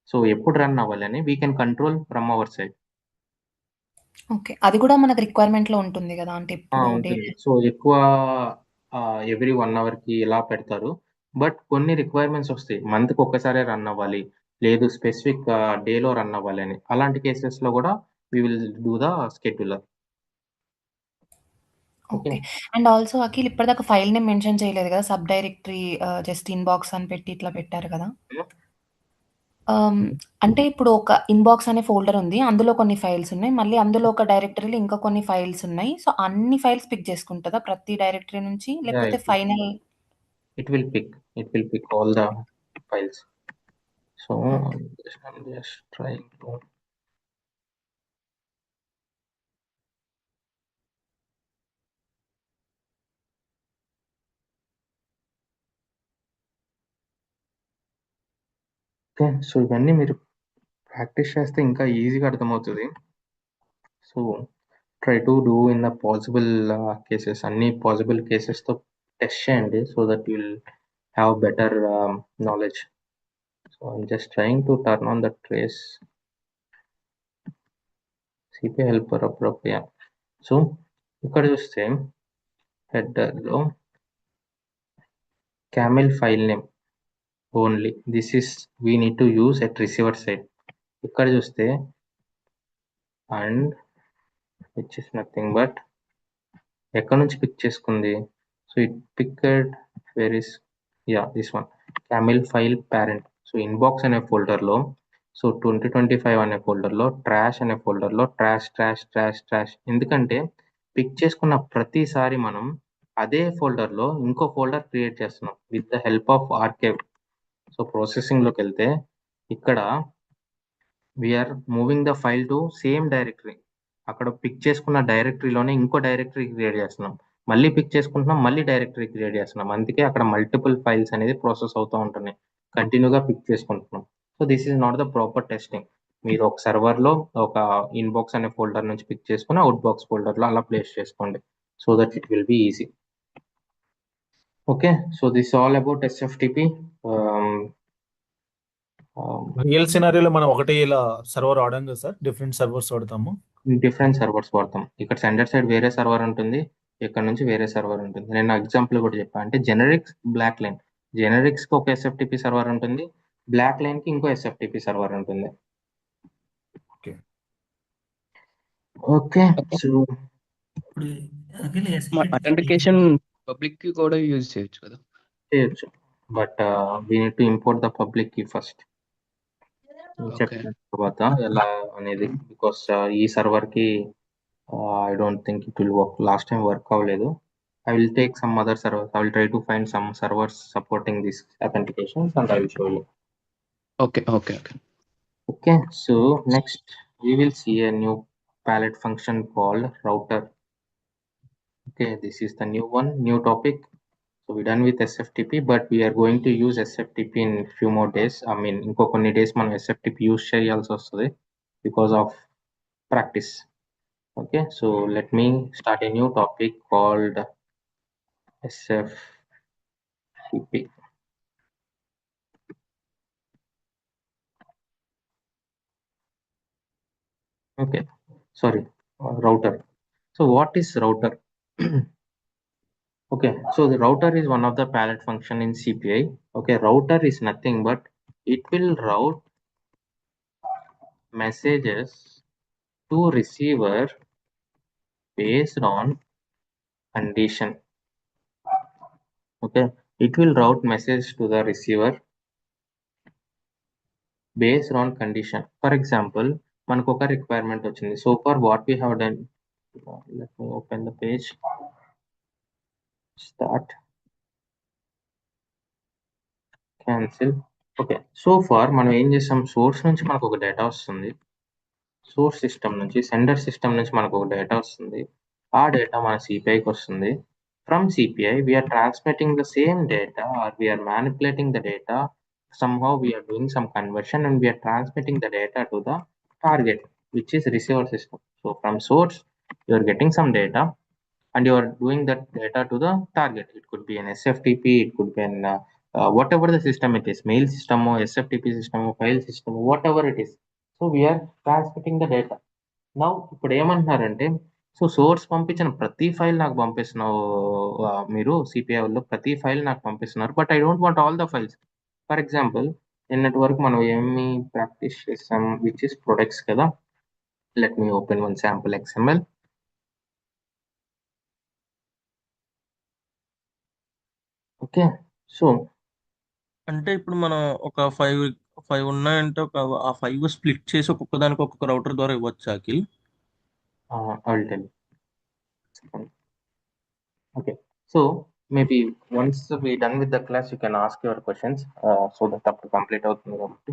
సో ఎప్పుడు రన్ అవ్వాలి అని we can control from our side. Okay. అది కూడా మనకు రిక్వైర్మెంట్‌లో ఉంటుంది కదా, అంటే ఇప్పుడు ఉంటుంది. సో ఎక్కువ ఎవ్రీ 1 అవర్‌కి ఇలా పెడతారు. బట్ కొన్ని రిక్వైర్మెంట్స్ వస్తాయి. మంత్‌కి ఒక్కసారే రన్ అవ్వాలి, లేదు స్పెసిఫిక్ డేలో రన్ అవ్వాలి అని. అలాంటి కేసెస్‌లో కూడా we will do the scheduler. Okay. Okay. And also Akhil ఇప్పటిదాకా ఫైల్ నేమ్ మెన్షన్ చేయలేదు కదా. సబ్ డైరెక్టరీ జస్ట్ ఇన్‌బాక్స్ అని పెట్టి ఇట్లా పెట్టారు కదా. అంటే ఇప్పుడు ఒక ఇన్‌బాక్స్ అనే ఫోల్డర్ ఉంది. అందులో కొన్ని ఫైల్స్ ఉన్నాయి. మళ్ళీ అందులో ఒక డైరెక్టరీలో ఇంకా కొన్ని ఫైల్స్ ఉన్నాయి. సో అన్ని ఫైల్స్ పిక్ చేసుకుంటదా ప్రతి డైరెక్టరీ నుంచి, లేకపోతే final? It will pick all the files. So I'm just trying to. Okay, so ఇవన్నీ మీరు ప్రాక్టీస్ చేస్తే ఇంకా ఈజీగా అర్థమవుతుంది. So try to do in the possible cases, అన్ని పాసిబుల్ కేసెస్తో టెస్ట్ చేయండి so that you'll have better knowledge. So I'm just trying to turn on the trace CP helper appropriate. So ఇక్కడ చూస్తే హెడర్లో camel file name only, this is we need to use at receiver side. ఇక్కడ చూస్తే and which is nothing but ఎక్కడ నుంచి pick చేసుకుంది. So it picked where is this one, camel file parent. So inbox అనే ఫోల్డర్లో, so 2025 అనే ఫోల్డర్లో, trash అనే ఫోల్డర్లో trash. ఎందుకంటే pick చేసుకున్న ప్రతిసారి మనం అదే ఫోల్డర్లో ఇంకో ఫోల్డర్ క్రియేట్ చేస్తున్నాం with the help of archive. So ప్రాసెసింగ్లోకి వెళ్తే ఇక్కడ we're moving the file to same directory. అక్కడ పిక్ చేసుకున్న డైరెక్టరీలోనే ఇంకో డైరెక్టరీ క్రియేట్ చేస్తున్నాం, మళ్ళీ పిక్ చేసుకుంటున్నాం, మళ్ళీ డైరెక్టరీ క్రియేట్ చేస్తున్నాం. అందుకే అక్కడ మల్టిపుల్ ఫైల్స్ అనేది ప్రాసెస్ అవుతూ ఉంటున్నాయి. కంటిన్యూగా పిక్ చేసుకుంటున్నాం. So this is not the proper testing. మీరు ఒక సర్వర్లో ఒక ఇన్బాక్స్ అనే ఫోల్డర్ నుంచి పిక్ చేసుకుని అవుట్ బాక్స్ ఫోల్డర్లో అలా ప్లేస్ చేసుకోండి, so that it will be easy. Okay, so this all about SFTP. Real సినారియోలో మనం ఒకటే ఇలా సర్వర్ వాడాం కదా సార్, డిఫరెంట్ సర్వర్స్ వాడతాము. డిఫరెంట్ సర్వర్స్ వాడతాం. ఇక్కడ సెండర్ సైడ్ వేరే సర్వర్ ఉంటుంది, ఇక్కడ నుంచి వేరే సర్వర్ ఉంటుంది. నేను ఎగ్జాంపుల్ కూడా చెప్పాను, అంటే జెనరిక్స్ బ్లాక్ లైన్, జెనరిక్స్ కి ఒక ఎస్ఎఫ్టిపి సర్వర్ ఉంటుంది, బ్లాక్ లైన్ కి ఇంకో ఎస్ఎఫ్టిపి సర్వర్ ఉంటుంది. ఓకే. ఓకే, సో ఇప్పుడు అఖిల్ అథెంటికేషన్ పబ్లిక్ కి కూడా యూజ్ చేయొచ్చు కదా. చేయొచ్చు, but we need to import the public key first. Okay. చెప్పిన తర్వాత ఎలా అనేది, బికాస్ ఈ సర్వర్ కి I don't think it will work. Last time work అవ్వలేదు. I will take some other servers. I will try to find some servers supporting these authentications and I will show you. Okay okay okay Okay, so next we will see a new palette function called router. Okay, this is the new one, new topic. So we're done with SFTP, but we are going to use SFTP in few more days. I mean, ఇంకో కొన్ని days మనం SFTP use చేయాల్సి వస్తుంది because of practice. Okay, so let me start a new topic called SFTP. Okay, sorry, router. So what is router? Okay, so the router is one of the palette function in CPI. Okay, router is nothing but it will route messages to receiver based on condition. Okay, it will route message to the receiver based on condition. For example, మనకు ఒక requirement వచ్చింది. So far what we have done, let me open the page, start, cancel. Okay, so far మనం ఏం చేస్తాం, source నుంచి మనకు ఒక data వస్తుంది, సోర్స్ సిస్టమ్ నుంచి, సెండర్ సిస్టమ్ నుంచి మనకు ఒక డేటా వస్తుంది, ఆ డేటా మన సిపిఐకి వస్తుంది. From CPI we're transmitting the same data or we're manipulating the data, somehow we are doing some conversion and we are transmitting the data to the target, which is receiver system. So from source you are getting some data and you are doing that data to the target. It could be an SFTP, it could be an whatever the system it is, mail system or SFTP system or file system, whatever it is. So we are transmitting the data. Now ఇప్పుడు ఏమంటున్నారంటే, so source పంపించిన ప్రతి file నాకు పంపిస్తున్నావు మీరు సిపిఐలో, ప్రతి file నాకు పంపిస్తున్నారు, but I don't want all the files. For example, నిన్నటి వరకు మనం ఏమి ప్రాక్టీస్ చేస్తాం, విచ్ ఇస్ ప్రొడక్ట్స్ కదా. Let me open one sample XML. Okay, so అంటే ఇప్పుడు మనం ఒక ఫైవ్ ఉన్నాయంటే ఆ 5 స్ప్లిట్ చేసి ఒక్కొక్క దానికి ఒక్కొక్క రౌటర్ ద్వారా ఇవ్వచ్చు Akhil. I will tell you. Okay, so maybe once we done with the class, you can ask your questions so that up to complete అవుతుంది కాబట్టి.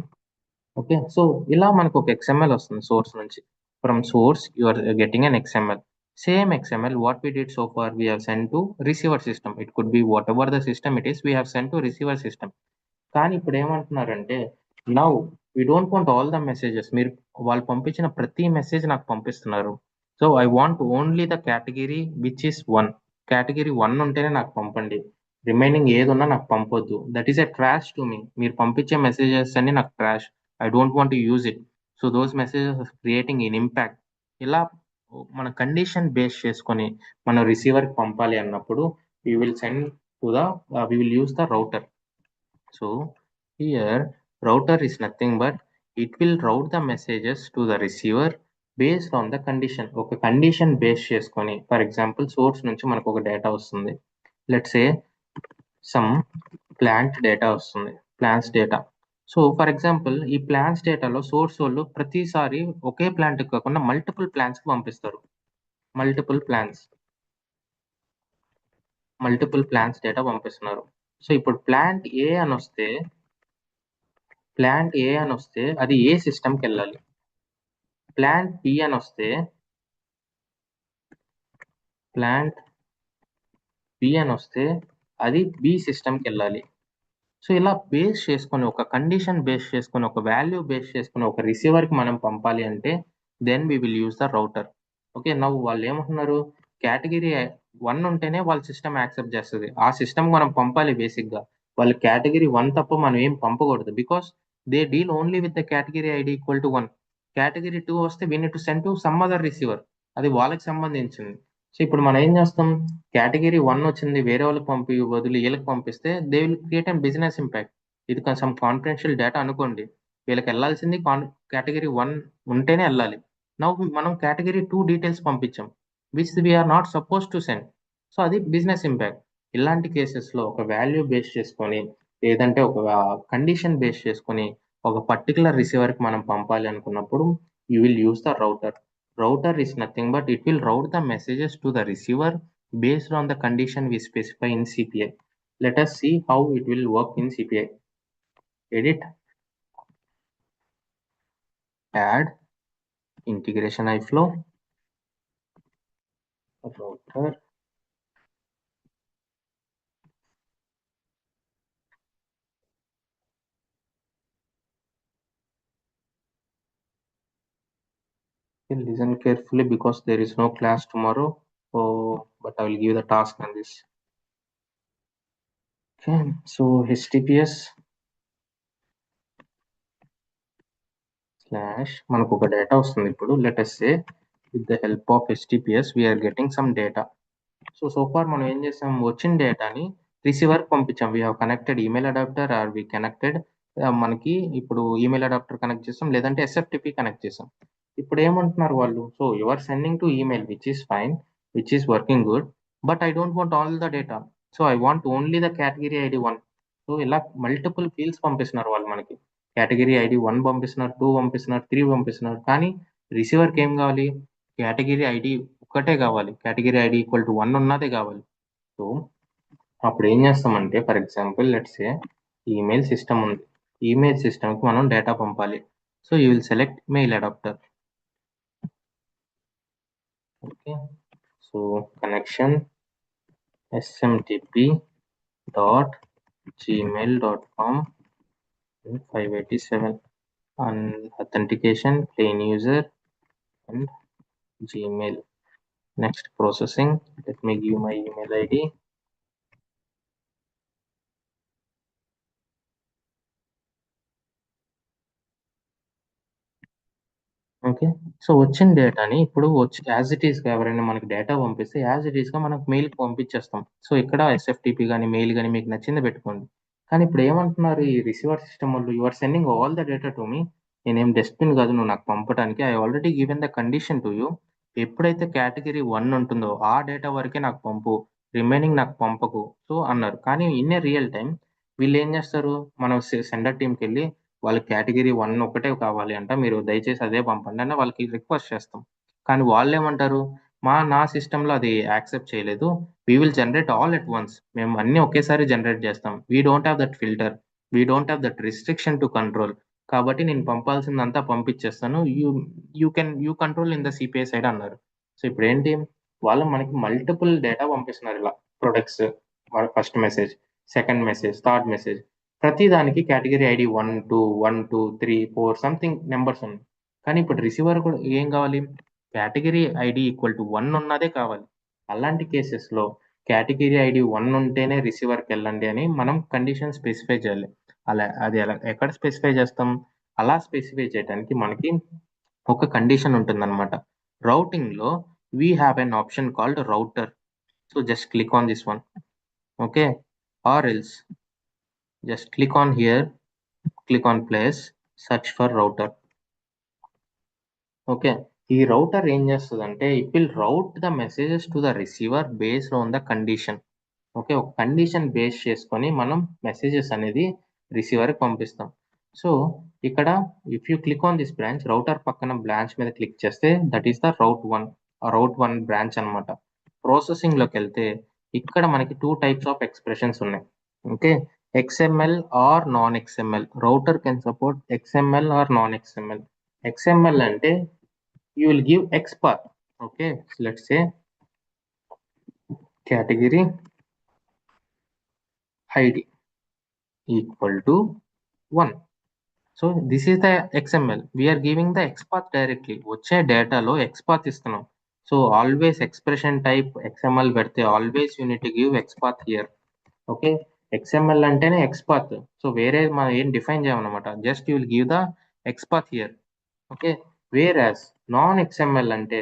ఓకే, సో ఇలా మనకు ఒక XML వస్తుంది సోర్స్ నుంచి. From source you are getting an XML. Same XML what we did so far we have sent to receiver system. It could be whatever the system it is, we have sent to receiver system. కానీ ఇప్పుడు ఏమంటున్నారంటే, now we don't want all the messages. మీరు వాళ్ళు పంపించిన ప్రతి message నాకు పంపిస్తున్నారు. So I want only the category which is 1. Category 1 ఉంటేనే నాకు పంపండి, రిమైనింగ్ ఏదున్నా నాకు పంపొద్దు. That is a trash to me. మీరు పంపించే మెసేజెస్ అన్ని నాకు trash. I don't want to use it. So those messages creating in impact. ఇలా మన కండిషన్ బేస్ చేసుకొని మనం రిసీవర్కి పంపాలి అన్నప్పుడు we will send to the we will use the router. So here router is nothing but it will route the messages to the receiver based on the condition. ఒక condition base చేసుకొని, for example source నుంచి మనకు ఒక data వస్తుంది, let's say some plant data వస్తుంది, plants data. So for example ఈ plants డేటాలో source వాళ్ళు ప్రతిసారి ఒకే ప్లాంట్ కాకుండా మల్టిపుల్ ప్లాంట్స్కి పంపిస్తారు. మల్టిపుల్ ప్లాంట్స్ డేటా పంపిస్తున్నారు. సో ఇప్పుడు ప్లాంట్ ఏ అని వస్తే అది ఏ సిస్టమ్కి వెళ్ళాలి, ప్లాంట్ బి అని వస్తే అది బి సిస్టమ్కి వెళ్ళాలి. సో ఇలా బేస్ చేసుకొని ఒక కండిషన్ బేస్ చేసుకొని ఒక వాల్యూ బేస్ చేసుకొని ఒక రిసీవర్కి మనం పంపాలి అంటే then we will use the router. Okay, now వాళ్ళు ఏమంటున్నారు, కేటగిరీ 1 ఉంటేనే వాళ్ళ సిస్టమ్ యాక్సెప్ట్ చేస్తుంది. ఆ సిస్టమ్ మనం పంపాలి బేసిక్గా. వాళ్ళు కేటగిరీ 1 తప్ప మనం ఏం పంపకూడదు, because they deal only with the category ID equal to 1. Category 2 వస్తే we need to send to some other receiver, అది వాళ్ళకి సంబంధించింది. సో ఇప్పుడు మనం ఏం చేస్తాం, కేటగిరీ 1 వచ్చింది వేరే వాళ్ళకి పంపి వదిలి వీళ్ళకి పంపిస్తే they will create and business impact. ఇది సమ్ కాన్ఫిడెన్షియల్ డేటా అనుకోండి, వీళ్ళకి వెళ్ళాల్సింది కేటగిరీ 1 ఉంటేనే వెళ్ళాలి. మనం కేటగిరీ 2 డీటెయిల్స్ పంపించాం which we're not suppose to send. So అది బిజినెస్ ఇంపాక్ట్. ఇలాంటి కేసెస్లో ఒక వాల్యూ బేస్ చేసుకొని లేదంటే ఒక కండిషన్ బేస్ చేసుకొని ఒక పర్టికులర్ రిసీవర్కి మనం పంపాలి అనుకున్నప్పుడు you will use the router. Router is nothing but it will route the messages to the receiver based on the condition we specify in CPI. Let us see how it will work in CPI. Edit, add, integration iFlow, router, listen carefully because there is no class tomorrow, but I will give the task on this. Okay, so HTTPS / మనకు ఒక data వస్తుంది ఇప్పుడు. let us say with the help of HTTPS we are getting some data. So far మనం ఏం చేసాం, వచ్చిన డేటాని రిసీవర్కి పంపించాం. We have connected email adapter or we connected, మనకి ఇప్పుడు ఈమెయిల్ అడాప్టర్ కనెక్ట్ చేసాం లేదంటే SFTP కనెక్ట్ చేసాం. ఇప్పుడు ఏమంటున్నారు వాళ్ళు, so you are sending to email which is fine, which is working good, but I don't want all the data, so I want only the category ID 1. So ఇలా multiple fields పంపిస్తున్నారు వాళ్ళు మనకి. Category ID 1 పంపిస్తున్నారు, 2 పంపిస్తున్నారు, 3 పంపిస్తున్నారు. కానీ రిసీవర్కి ఏం కావాలి, కేటగిరీ ఐడి ఒక్కటే కావాలి, కేటగిరీ ఐడి ఈక్వల్ టు 1 ఉన్నదే కావాలి. సో అప్పుడు ఏం చేస్తామంటే, for example let's say email system ఉంది, ఈమెయిల్ సిస్టమ్కి మనం డేటా పంపాలి. So you will select mail adapter. Okay, so connection smtp.gmail.com 587 and authentication plain user and Gmail. Next processing, let me give my email ID. Okay, so వచ్చిన డేటాని ఇప్పుడు as it ఈస్గా ఎవరైనా మనకి డేటా పంపిస్తే యాజ్ ఇట్ ఈస్గా మనకు మెయిల్కి పంపించేస్తాం. సో ఇక్కడ SFTP కానీ మెయిల్ కానీ మీకు నచ్చింది పెట్టుకోండి. కానీ ఇప్పుడు ఏమంటున్నారు ఈ రిసీవర్ సిస్టమ్ వాళ్ళు, you are sending all the data to me, నేనేం డస్ట్బిన్ కాదు నువ్వు నాకు పంపడానికి, I already given the condition to you. ఎప్పుడైతే కేటగిరీ 1 ఉంటుందో ఆ డేటా వరకే నాకు పంపు, రిమైనింగ్ నాకు పంపకు సో అన్నారు. కానీ ఇన్ ఏ రియల్ టైం వీళ్ళు ఏం చేస్తారు, మనం సెండర్ టీంకి వెళ్ళి వాళ్ళకి కేటగిరీ 1 ఒకటే కావాలి అంట, మీరు దయచేసి అదే పంపండి అని వాళ్ళకి రిక్వెస్ట్ చేస్తాం. కానీ వాళ్ళు ఏమంటారు, నా సిస్టంలో అది యాక్సెప్ట్ చేయలేదు, we will generate all at once, మేము అన్ని ఒకేసారి జనరేట్ చేస్తాం, we don't have that filter, we don't have that restriction to control, కాబట్టి నేను పంపాల్సిందంతా పంపించేస్తాను, you control in the CPI side అన్నారు. సో ఇప్పుడు ఏంటి, వాళ్ళు మనకి మల్టిపుల్ డేటా పంపిస్తున్నారు, ఇలా products, first message, second message, third message, ప్రతి దానికి కేటగిరీ ఐడి 1 2 1 2 3 4 సంథింగ్ నెంబర్స్ ఉన్నాయి. కానీ ఇప్పుడు రిసీవర్ కూడా ఏం కావాలి, కేటగిరీ ఐడి ఈక్వల్ టు 1 ఉన్నదే కావాలి. అలాంటి కేసెస్లో కేటగిరీ ఐడి 1 ఉంటేనే రిసీవర్కి వెళ్ళండి అని మనం కండిషన్ స్పెసిఫై చేయాలి. అది ఎక్కడ స్పెసిఫై చేస్తాం, అలా స్పెసిఫై చేయడానికి మనకి ఒక కండిషన్ ఉంటుందన్నమాట. రౌటింగ్లో we have an option called router. So just click on this one. Okay, or else just click on here, click on place, search for router. Okay, ఈ రౌటర్ ఏం చేస్తుందంటే it will route the messages to the receiver based on the condition. Okay, ఒక condition base చేసుకొని మనం messages అనేది రిసీవర్కి పంపిస్తాం. So ఇక్కడ if you click on this branch, router పక్కన బ్రాంచ్ మీద క్లిక్ చేస్తే that is the route 1 branch అనమాట. ప్రాసెసింగ్లోకి వెళ్తే ఇక్కడ మనకి 2 types ఆఫ్ ఎక్స్ప్రెషన్స్ ఉన్నాయి. Okay, XML or non-XML. Router can support XML or non-XML. XML అంటే you will give X path. Okay, so let's say category ID. equal to 1. So this is the XML. We're giving the XPath directly. వచ్చే డేటాలో XPath ఇస్తున్నాం. So always expression type XML పెడితే always you need give XPath here. Okay, XML అంటేనే XPath. So వేరే మనం ఏం define చేయమన్నమాట, just you will give the XPath here. Okay, whereas non XML అంటే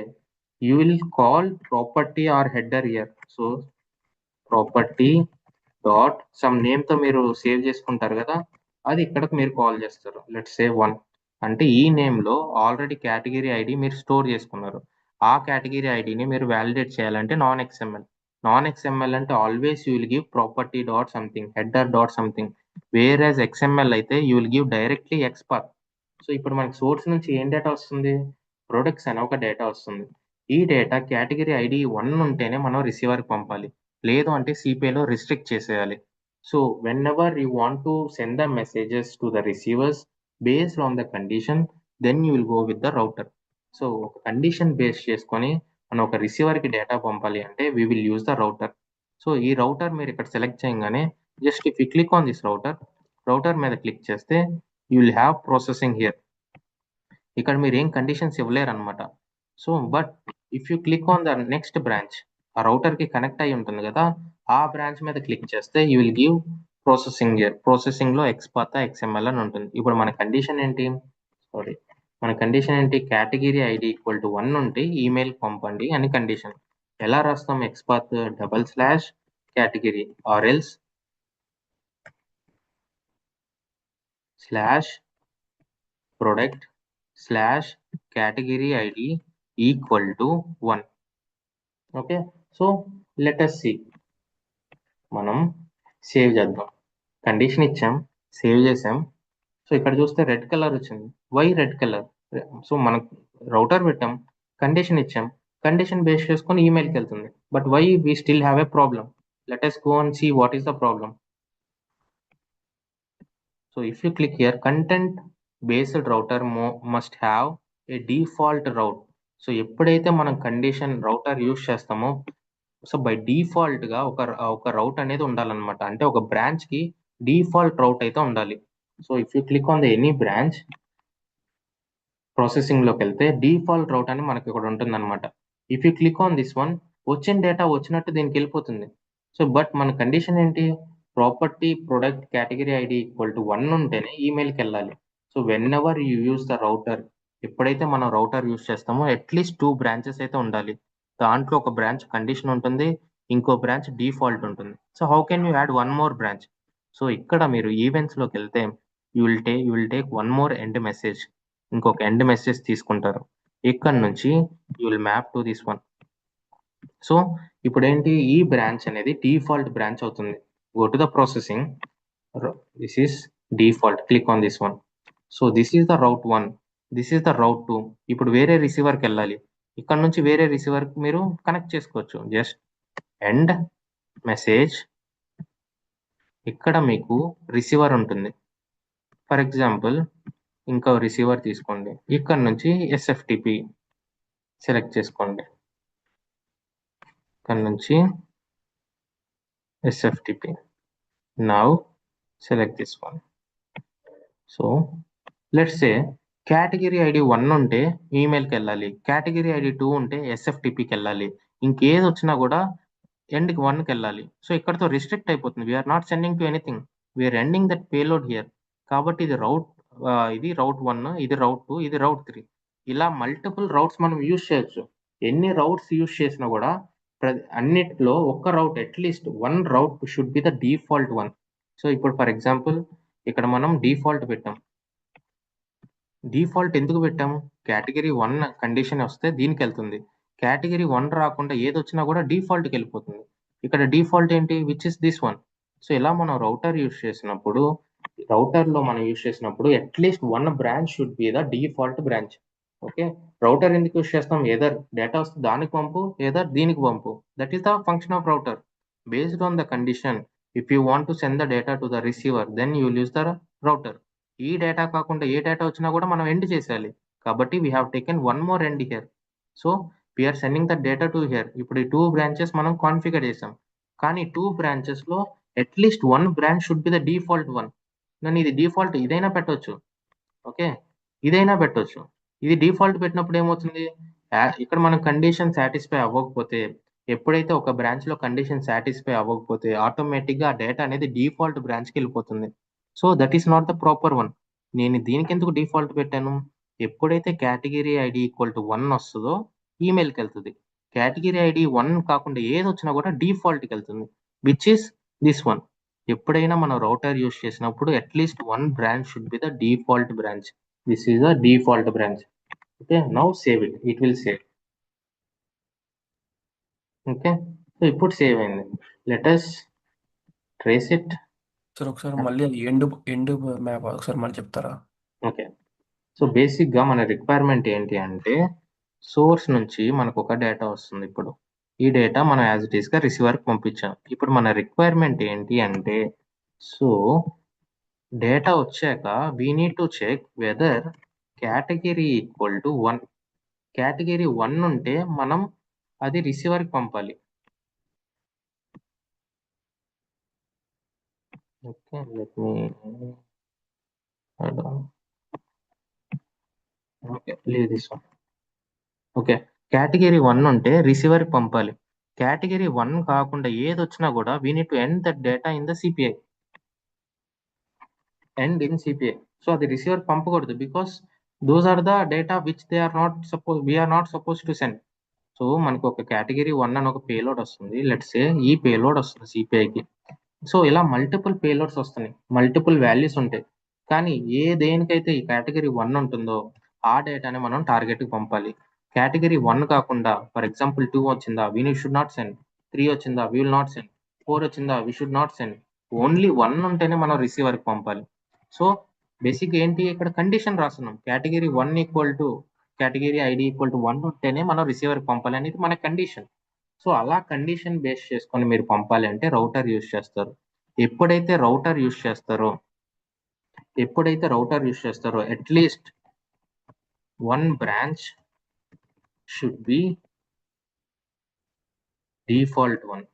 you will call property or header here. So property dot some నేమ్తో మీరు save చేసుకుంటారు కదా, అది ఇక్కడకు మీరు కాల్ చేస్తారు. లెట్స్ సే 1 అంటే ఈ నేమ్లో ఆల్రెడీ కేటగిరీ ఐడి మీరు స్టోర్ చేసుకున్నారు. ఆ కేటగిరీ ఐడిని మీరు వ్యాలిడేట్ చేయాలంటే నాన్ XML. నాన్ XML అంటే always you will give property dot something, header dot something. Where as XML అయితే you will give directly XPath. So ఇప్పుడు మనకి సోర్స్ నుంచి ఏం డేటా వస్తుంది, ప్రొడక్ట్స్ అనే ఒక డేటా వస్తుంది. ఈ డేటా కేటగిరీ ఐడి 1 ఉంటేనే మనం రిసీవర్కి పంపాలి, లేదు అంటే సిపిఐలో రిస్ట్రిక్ట్ చేసేయాలి. So whenever you want to send the messages to the receivers based on the condition, then you will go with the router. So ఒక కండిషన్ బేస్ చేసుకొని మనం ఒక రిసీవర్కి డేటా పంపాలి అంటే we will use the router. So ఈ router మీరు ఇక్కడ సెలెక్ట్ చేయగానే just if you click on this router మీద క్లిక్ చేస్తే you will have processing here. ఇక్కడ మీరు ఏం కండిషన్స్ ఇవ్వలేరు అనమాట. So but if you click on the next branch, ఆ రౌటర్కి కనెక్ట్ అయి ఉంటుంది కదా, ఆ బ్రాంచ్ మీద క్లిక్ చేస్తే you will give processing here. ప్రాసెసింగ్లో XPath XML అని ఉంటుంది. ఇప్పుడు మన కండిషన్ ఏంటి, మన కండిషన్ ఏంటి, కేటగిరీ ఐడి ఈక్వల్ టు 1 ఉంటే ఈమెయిల్ పంపండి అని కండిషన్. ఎలా రాస్తాం, XPath /category or else /product /category ID equal to 1. Okay, so let us see. మనం సేవ్ చేద్దాం. కండిషన్ ఇచ్చాం, సేవ్ చేసాం. సో ఇక్కడ చూస్తే రెడ్ కలర్ వచ్చింది. Why red colour? సో మనం రౌటర్ పెట్టాం, కండిషన్ ఇచ్చాం, కండిషన్ బేస్ చేసుకొని ఈమెయిల్కి వెళ్తుంది. But why we still have a problem? Let us go and see what is the problem. So if you click here, content based router must have a default route. So ఎప్పుడైతే మనం condition router use చేస్తామో, so by default గా ఒక రౌట్ అనేది ఉండాలన్నమాట. అంటే ఒక branch కి డిఫాల్ట్ రౌట్ అయితే ఉండాలి. So if you click on the any branch, processing లోకి వెళ్తే డిఫాల్ట్ రౌట్ అని మనకి ఇక్కడ ఉంటుంది అనమాట. If you click on this one, వచ్చిన డేటా వచ్చినట్టు దీనికి వెళ్ళిపోతుంది. సో బట్ మన కండిషన్ ఏంటి, property product category ID equal to 1 ఉంటేనే ఈమెయిల్కి వెళ్ళాలి. So whenever you use the router, ఎప్పుడైతే మనం రౌటర్ యూజ్ చేస్తామో అట్లీస్ట్ 2 బ్రాంచెస్ అయితే ఉండాలి. దాంట్లో ఒక బ్రాంచ్ కండిషన్ ఉంటుంది, ఇంకో బ్రాంచ్ డిఫాల్ట్ ఉంటుంది. So how can you add 1 more branch? So ఇక్కడ మీరు ఈవెంట్స్లోకి వెళ్తే you will take 1 more end message, ఇంకొక ఎండ్ మెసేజ్ తీసుకుంటారు. ఇక్కడ నుంచి you will map to this one. So ఇప్పుడు ఏంటి, ఈ బ్రాంచ్ అనేది డిఫాల్ట్ బ్రాంచ్ అవుతుంది. Go to the processing, this is default, click on this one. So this is the route 1, this is the route 2. ఇప్పుడు వేరే రిసీవర్కి వెళ్ళాలి, ఇక్కడ నుంచి వేరే రిసీవర్కి మీరు కనెక్ట్ చేసుకోవచ్చు. జస్ట్ ఎండ్ మెసేజ్, ఇక్కడ మీకు రిసీవర్ ఉంటుంది. ఫర్ ఎగ్జాంపుల్ ఇంకో రిసీవర్ తీసుకోండి, ఇక్కడ నుంచి SFTP సెలెక్ట్ చేసుకోండి, ఇక్కడ నుంచి SFTP. Now select this one. So let's say category ID 1 ఉంటే ఈమెయిల్కి వెళ్ళాలి, కేటగిరీ ఐడి 2 ఉంటే SFTPకి వెళ్ళాలి, ఇంకేది వచ్చినా కూడా ఎండ్కి 1కి వెళ్ళాలి. సో ఇక్కడతో రిస్ట్రిక్ట్ అయిపోతుంది. We're not sending to anything, we're ending that payload here. కాబట్టి ఇది రౌట్ 1, ఇది రౌట్ 2, ఇది రౌట్ 3. ఇలా మల్టిపుల్ రౌట్స్ మనం యూజ్ చేయొచ్చు. ఎన్ని రౌట్స్ యూజ్ చేసినా కూడా అన్నిట్లో ఒక్క route, at least 1 route should be the default 1. So ఇప్పుడు ఫర్ ఎగ్జాంపుల్ ఇక్కడ మనం డిఫాల్ట్ పెట్టాం. డిఫాల్ట్ ఎందుకు పెట్టాము, కేటగిరీ 1 కండిషన్ వస్తే దీనికి వెళ్తుంది, కేటగిరీ 1 రాకుండా ఏది వచ్చినా కూడా డిఫాల్ట్కి వెళ్ళిపోతుంది. ఇక్కడ డిఫాల్ట్ ఏంటి, which is this one. So ఇలా మనం రౌటర్ యూజ్ చేసినప్పుడు, రౌటర్లో మనం యూజ్ చేసినప్పుడు at least 1 branch should be the default branch. Okay, router ఎందుకు యూజ్ చేస్తాం, ఏదర్ డేటా వస్తే దానికి పంపు, ఏదర్ దీనికి పంపు. That is the function of router. Based on the condition, if you want to send the data to the receiver, then you will use the router. ఈ data కాకుండా ఏ data వచ్చినా కూడా మనం ఎండ్ చేసేయాలి. కాబట్టి we have taken 1 more end here. So we're sending the data to here. ఇప్పుడు ఈ 2 బ్రాంచెస్ మనం కాన్ఫిగర్ చేసాం, కానీ 2 బ్రాంచెస్లో at least one branch should be the default one. నన్ను ఇది డిఫాల్ట్ ఇదైనా పెట్టవచ్చు, ఓకే, ఇదైనా పెట్టవచ్చు. ఇది డిఫాల్ట్ పెట్టినప్పుడు ఏమవుతుంది, ఇక్కడ మనం కండిషన్ సాటిస్ఫై అవ్వకపోతే, ఎప్పుడైతే ఒక బ్రాంచ్ లో కండిషన్ సాటిస్ఫై అవ్వకపోతే ఆటోమేటిక్ గా ఆ డేటా అనేది డిఫాల్ట్ బ్రాంచ్ కి వెళ్ళిపోతుంది. So that is not the proper one. నేను దీనికి ఎందుకు డిఫాల్ట్ పెట్టాను, ఎప్పుడైతే కేటగిరీ ఐడి ఈక్వల్ టు 1 వస్తుందో ఈమెయిల్కి వెళ్తుంది. కేటగిరీ ఐడి 1 కాకుండా ఏది వచ్చినా కూడా డిఫాల్ట్కి వెళ్తుంది, విచ్ ఈస్ దిస్ వన్. ఎప్పుడైనా మనం రౌటర్ యూస్ చేసినప్పుడు at least one branch should be the default branch. This is the default branch. Okay, now save it, it will save. Okay, so ఇప్పుడు సేవ్ అయింది. Let us trace it. Sir ఒకసారి మళ్ళీ end map ఒకసారి మళ్ళీ చెప్తారా? Okay, so బేసిక్గా మన requirement ఏంటి అంటే, సోర్స్ నుంచి మనకు ఒక డేటా వస్తుంది. ఇప్పుడు ఈ డేటా మనం యాజ్ ఇట్ ఈస్గా రిసీవర్కి పంపించాం. ఇప్పుడు మన రిక్వైర్మెంట్ ఏంటి అంటే, సో డేటా వచ్చాక we need to check whether category equal to 1. Category 1 ఉంటే మనం అది రిసీవర్కి పంపాలి. Okay, let me okay leave this one. Okay, category 1 ఉంటే రిసీవర్కి పంపాలి. కేటగిరీ 1 కాకుండా ఏది వచ్చినా కూడా we need to end that data in the CPI, end in CPI. So అది రిసీవర్ పంపకూడదు, because those are the data which they are not we're not suppose to send. So మనకు ఒక కేటగిరీ 1 అని ఒక పేలోడ్ వస్తుంది, let's సే ఈ payload వస్తుంది సిపిఐకి. So ఇలా మల్టిపుల్ పేలోడ్స్ వస్తున్నాయి, మల్టిపుల్ వాల్యూస్ ఉంటాయి. కానీ దేనికైతే ఈ కేటగిరీ 1 ఉంటుందో ఆ డేటాని మనం టార్గెట్కి పంపాలి. కేటగిరీ 1 కాకుండా ఫర్ ఎగ్జాంపుల్ 2 వచ్చిందా, వీ షుడ్ నాట్ సెండ్. 3 వచ్చిందా, వీ విల్ నాట్ సెండ్. 4 వచ్చిందా, we should not send. Only 1 ఉంటేనే మనం రిసీవర్కి పంపాలి. సో బేసిక్ ఏంటి, ఇక్కడ కండిషన్ రాస్తున్నాం, category 1 equal to category ID equal to 1 ఉంటేనే మనం రిసీవర్కి పంపాలి అనేది మన కండిషన్. సో అలా కండిషన్ బేస్ చేసుకొని మీరు పంపాలి అంటే రౌటర్ యూస్ చేస్తారు. ఎప్పుడైతే రౌటర్ యూస్ చేస్తారో at least one branch should be default one.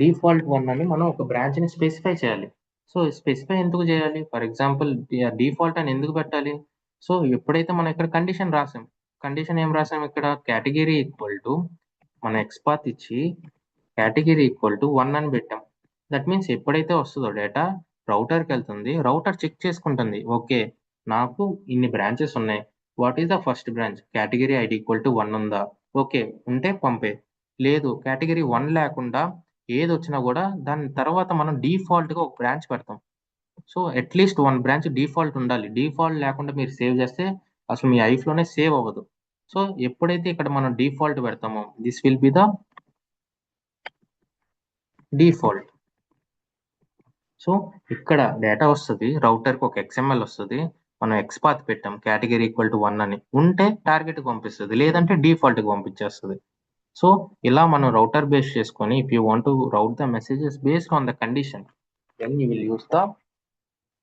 Default one అని మనం ఒక బ్రాంచ్ ని స్పెసిఫై చేయాలి. సో స్పెసిఫై ఎందుకు చేయాలి, ఫర్ ఎగ్జాంపుల్ డిఫాల్ట్ అని ఎందుకు పెట్టాలి, సో ఎప్పుడైతే మనం ఇక్కడ కండిషన్ రాసాం, కండిషన్ ఏం రాసాం ఇక్కడ, కేటగిరీ ఈక్వల్ టు మన ఎక్స్పాత్ ఇచ్చి కేటగిరీ ఈక్వల్ టు 1 అని పెట్టాం. దట్ మీన్స్ ఎప్పుడైతే వస్తుందో డేటా రౌటర్కి వెళ్తుంది, రౌటర్ చెక్ చేసుకుంటుంది, ఓకే నాకు ఇన్ని బ్రాంచెస్ ఉన్నాయి, what is the first branch, category ID equal to 1 ఉందా, ఓకే ఉంటే పంపే, లేదు కేటగిరీ 1 లేకుండా ఏది వచ్చినా కూడా దాని తర్వాత మనం డిఫాల్ట్గా ఒక బ్రాంచ్ పెడతాం. So at least one branch default ఉండాలి. డిఫాల్ట్ లేకుండా మీరు సేవ్ చేస్తే అసలు మీ ఐఫ్లోనే సేవ్ అవ్వదు. సో ఎప్పుడైతే ఇక్కడ మనం డిఫాల్ట్ పెడతామో this will be the default. So ఇక్కడ డేటా వస్తుంది, రౌటర్కి ఒక XML వస్తుంది, మనం ఎక్స్పాత్ పెట్టాం కేటగిరీ ఈక్వల్ టు 1 అని ఉంటే టార్గెట్కి పంపిస్తుంది, లేదంటే డిఫాల్ట్కి పంపించేస్తుంది. సో ఇలా మనం రౌటర్ బేస్ చేసుకొని if you want to route the messages based on the condition then you will use the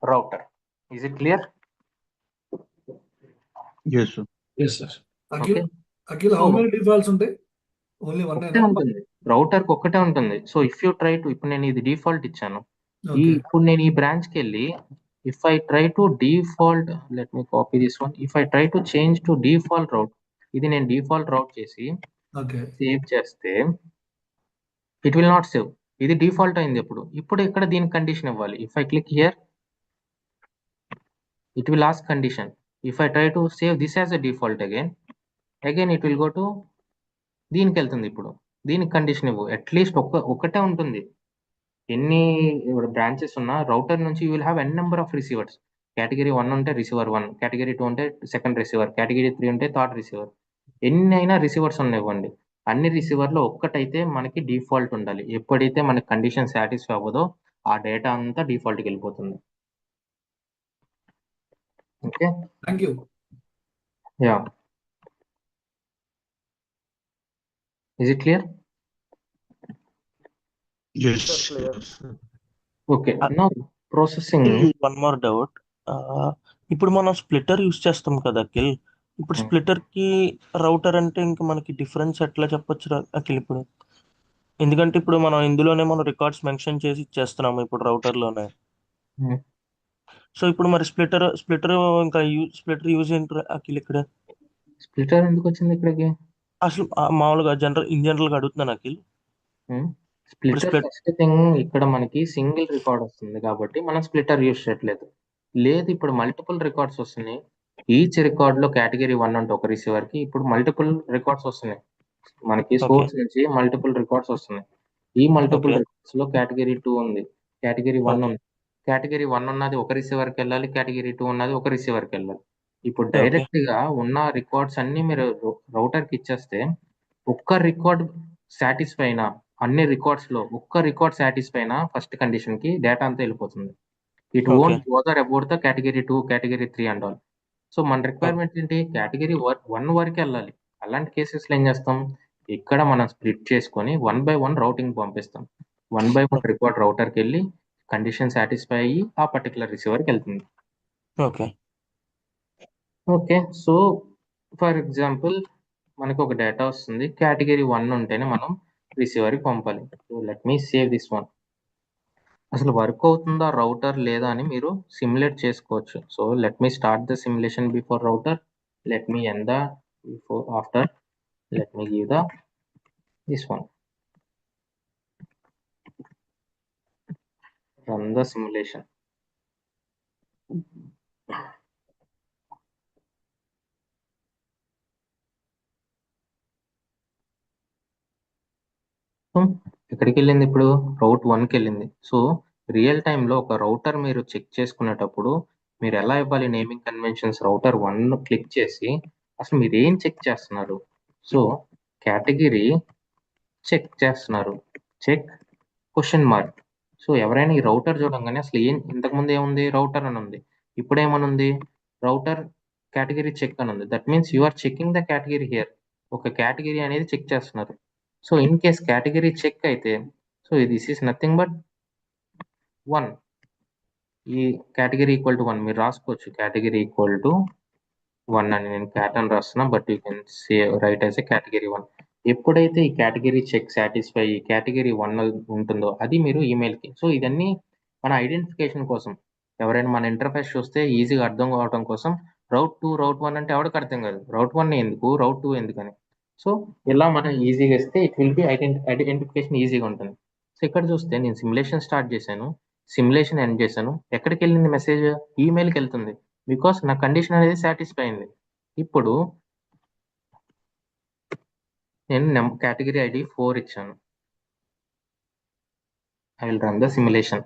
router. Is it clear? Yes, sir. Akhil, how many defaults ఉంటాయి? Only one ఉంటుంది, రౌటర్కి ఒక్కటే ఉంటుంది. So if you try to, ఇప్పుడు నేను ఇది default ఇచ్చాను, ఇప్పుడు నేను ఈ బ్రాంచ్కి వెళ్ళి if I try to default, let me copy this one, if I try to change to default route, ఇది నేను డిఫాల్ట్ రౌట్ చేసి సేవ్ చేస్తే ఇట్ విల్ నాట్ సేవ్, ఇది డిఫాల్ట్ అయింది. ఇప్పుడు ఇక్కడ దీనికి కండిషన్ ఇవ్వాలి. If I click here it will ask condition. If I try to save this as a default again it will go to దీనికి వెళ్తుంది. ఇప్పుడు దీనికి కండిషన్ ఇవ్వు, అట్లీస్ట్ ఒక్కటే ఉంటుంది. ఎన్ని బ్రాంచెస్ ఉన్నా రౌటర్ నుంచి you will have an number of receivers. Category 1 ఉంటే రిసీవర్ 1, కేటగిరీ 2 ఉంటే సెకండ్ రిసీవర్, కేటగిరీ 3 ఉంటే థర్డ్ రిసీవర్. ఎన్ని అయినా రిసీవర్స్ ఉన్నాయివ్వండి, అన్ని రిసీవర్లో ఒక్కటైతే మనకి డిఫాల్ట్ ఉండాలి. ఎప్పుడైతే మనకి కండిషన్ సాటిస్ఫై అవ్వదో ఆ డేటా అంతా డిఫాల్ట్కి వెళ్ళిపోతుంది. Okay. Thank you. Yeah. Is it clear? Yes. Okay. Now processing. One more doubt. ఇప్పుడు మనం స్ప్లిటర్ యూస్ చేస్తాం కదా అఖిల్, ఇప్పుడు స్ప్లిటర్ కి రౌటర్ అంటే ఇంకా మనకి డిఫరెన్స్ ఎట్లా చెప్పొచ్చు అఖిల్? ఇప్పుడు ఎందుకంటే ఇప్పుడు మనం ఇందులోనే మనం రికార్డ్స్ మెన్షన్ చేసి ఇచ్చేస్తున్నాము ఇప్పుడు router లోనే. సో ఇప్పుడు మరి స్ప్లిటర్ ఇంకా స్ప్లిటర్ యూజ్ ఏంటి అఖిల్ ఇక్కడ? స్ప్లిటర్ ఎందుకు వచ్చింది ఇక్కడికి? అసలు మామూలుగా ఇన్ జనరల్ గా అడుగుతున్నాను అఖిల్. ఇప్పుడు స్ప్లిటర్ ఫస్ట్ థింగ్ ఇక్కడ మనకి సింగిల్ రికార్డ్ వస్తుంది కాబట్టి మనం స్ప్లిటర్ యూజ్ చేయట్లేదు. లేదు ఇప్పుడు మల్టిపుల్ రికార్డ్స్ వస్తున్నాయి. ఈచ్ రికార్డ్ లో కేటగిరీ 1 అంటే ఒక రిసీవర్ కి ఇప్పుడు మల్టిపుల్ రికార్డ్స్ వస్తున్నాయి. మనకి సోర్స్ నుంచి మల్టిపుల్ రికార్డ్స్ వస్తున్నాయి. ఈ మల్టిపుల్ Okay. రికార్డ్స్ లో కేటగిరీ 2 ఉంది, కేటగిరీ 1 Okay. ఉంది. కేటగిరీ 1 ఉన్నది ఒక రిసీవర్ కి వెళ్ళాలి, కేటగిరీ 2 ఉన్నది ఒక రిసీవర్ కి వెళ్ళాలి. ఇప్పుడు Okay. డైరెక్ట్ గా ఉన్న రికార్డ్స్ అన్ని మీరు రౌటర్ కి ఇచ్చేస్తే ఒక్క రికార్డ్ సాటిస్ఫై అయినా అన్ని రికార్డ్స్ లో ఒక్క రికార్డ్ సాటిస్ఫై అయినా ఫస్ట్ కండిషన్ కి డేటా అంతా వెళ్ళిపోతుంది. It Okay. Won't bother about the category 2 category 3 and all. So మన రిక్వైర్మెంట్ ఏంటి, కేటగిరీ 1 వరకు వెళ్ళాలి. అలాంటి కేసెస్ లో ఏం చేస్తాం, ఇక్కడ మనం స్ప్లిట్ చేసుకొని 1 by 1 రౌటింగ్ పంపిస్తాం. 1 by 1 రికార్డ్ రౌటర్ కి వెళ్ళి కండిషన్ సాటిస్ఫై అయ్యి ఆ పర్టికులర్ రిసీవర్ కి వెళ్తుంది. Okay okay, so for example మనకు ఒక డేటా వస్తుంది, కేటగిరీ 1 ఉంటేనే మనం రిసీవర్ కి పంపాలి. So let me save this one. అసలు వర్క్ అవుతుందా రౌటర్ లేదా అని మీరు సిమ్యులేట్ చేసుకోవచ్చు. So let me start the simulation before router, let me end the before after, let me give the this one, run the simulation. ఎక్కడికి వెళ్ళింది ఇప్పుడు, రౌట్ 1 కి వెళ్ళింది. సో రియల్ టైంలో ఒక రౌటర్ మీరు చెక్ చేసుకునేటప్పుడు మీరు ఎలా ఇవ్వాలి నేమింగ్ కన్వెన్షన్స్, రౌటర్ 1 క్లిక్ చేసి అసలు మీరు ఏం చెక్ చేస్తున్నారు. సో కేటగిరీ చెక్ చేస్తున్నారు, చెక్ క్వశ్చన్ మార్క్. సో ఎవరైనా ఈ రౌటర్ చూడంగానే అసలు ఇంతకుముందు ఏముంది, రౌటర్ అని ఉంది, ఇప్పుడు ఏమని ఉంది, రౌటర్ కేటగిరీ చెక్ అని ఉంది. That means you are checking the category here. ఒక కేటగిరీ అనేది చెక్ చేస్తున్నారు. So in case category check అయితే so this is nothing but 1. ఈ కేటగిరీ ఈక్వల్ టు 1 మీరు రాసుకోవచ్చు, కేటగిరీ ఈక్వల్ టు 1 అని. నేను క్యాట్ అని రాస్తున్నా, but you can write as a category 1. ఎప్పుడైతే ఈ కేటగిరీ చెక్ సాటిస్ఫై కేటగిరీ 1 ఉంటుందో అది మీరు ఈమెయిల్కి. సో ఇదన్నీ మన ఐడెంటిఫికేషన్ కోసం, ఎవరైనా మన ఇంటర్ఫేస్ చూస్తే ఈజీగా అర్థం కావడం కోసం రౌట్ 2 రౌట్ 1 అంటే ఎవరికి అర్థం కాదు, రౌట్ 1 ఎందుకు రౌట్ 2 ఎందుకని. సో ఇలా మనం ఈజీగా ఇస్తే ఇట్ విల్ బి ఐడెంటిఫికేషన్ ఈజీగా ఉంటుంది. సో ఇక్కడ చూస్తే నేను సిమ్యులేషన్ స్టార్ట్ చేశాను, సిమ్యులేషన్ ఎండ్ చేశాను. ఎక్కడికి వెళ్ళింది మెసేజ్, ఈమెయిల్కి వెళ్తుంది, బికాస్ నా కండిషన్ అనేది సాటిస్ఫై అయింది. ఇప్పుడు నేను కేటగిరీ ఐడి 4 ఇచ్చాను. I will run the simulation.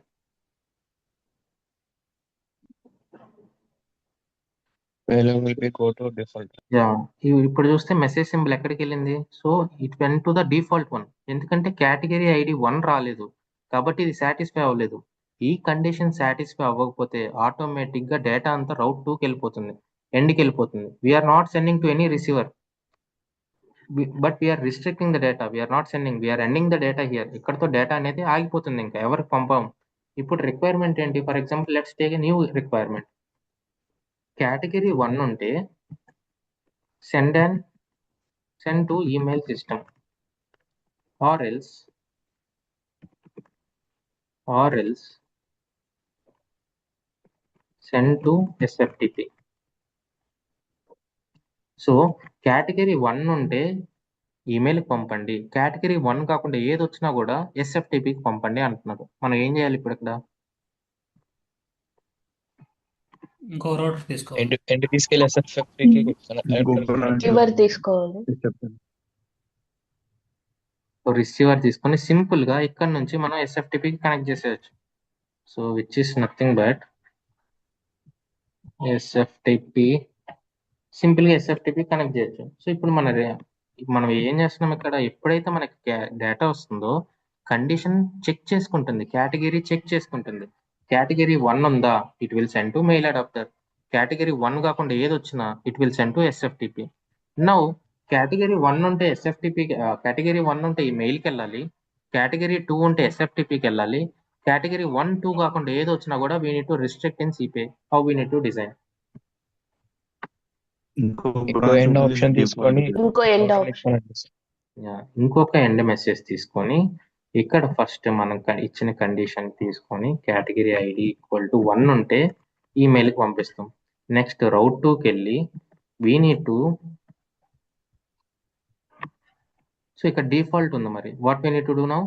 ఇప్పుడు చూస్తే మెసేజ్ సింబల్ ఎక్కడికి వెళ్ళింది, so it went to the default 1. ఎందుకంటే కేటగిరీ ఐడి 1 రాలేదు కాబట్టి ఇది సాటిస్ఫై అవ్వలేదు. ఈ కండిషన్ సాటిస్ఫై అవ్వకపోతే ఆటోమేటిక్ గా డేటా అంతా రౌట్ 2కి వెళ్ళిపోతుంది, ఎండ్కి వెళ్ళిపోతుంది. We're not sending to any receiver, but we're restricting the data. We're not sending, we're ending the data here. ఇక్కడతో డేటా అనేది ఆగిపోతుంది, ఇంకా ఎవరికి పంపాం. ఇప్పుడు రిక్వైర్మెంట్ ఏంటి, for example let's take a new requirement. Category 1 ఉంటే send to email system or else send to SFTP. So category 1 ఉంటే ఈమెయిల్ పంపండి, కేటగిరీ 1 కాకుండా ఏది వచ్చినా కూడా SFTPకి పంపండి అంటున్నారు. మనం ఏం చేయాలి ఇప్పుడు ఇక్కడ, ఇంకో రౌటర్ తీసుకోవాలి, ఎండ్ తీసుకెళ్ళి SFTP రిసీవర్ తీసుకోవాలి. రిసీవర్ తీసుకొని సింపుల్ గా ఇక్కడ నుంచి మనం SFTPకి కనెక్ట్ చేసేయచ్చు. So which is nothing but SFTP, simple గా SFTP కనెక్ట్ చేయొచ్చు. సో ఇప్పుడు మనం ఏం చేస్తున్నాం ఇక్కడ, ఎప్పుడైతే మనకి డేటా వస్తుందో కండిషన్ చెక్ చేసుకుంటుంది, కేటగిరీ చెక్ చేసుకుంటుంది. కేటగిరీ 1 ఉందా, it will send to mail adapter. Category 1 కాకుండా ఏది వచ్చినా it will send to SFTP. Now category 1 ఉంటే SFTP, కేటగిరీ 1 ఉంటే ఈ మెయిల్కి వెళ్ళాలి, కేటగిరీ 2 ఉంటే SFTPకి వెళ్ళాలి. కేటగిరీ 1, 2 కాకుండా ఏది వచ్చినా కూడా we need to restrict in CPI. How we need to design, ఇంకో ఎండ్ ఆప్షన్ తీసుకొని ఇంకో ఎండ్ ఆప్షన్ ఇంకొక ఎండ్ మెసేజ్ తీసుకొని ఇక్కడ ఫస్ట్ మనం ఇచ్చిన కండిషన్ తీసుకొని కేటగిరీ ఐడి ఈక్వల్ టు 1 ఉంటే ఈమెయిల్కి పంపిస్తాం. నెక్స్ట్ రౌట్ 2కి వెళ్ళి వీ నీడ్ టు, సో ఇక్కడ డిఫాల్ట్ ఉంది, మరి what we need to do now?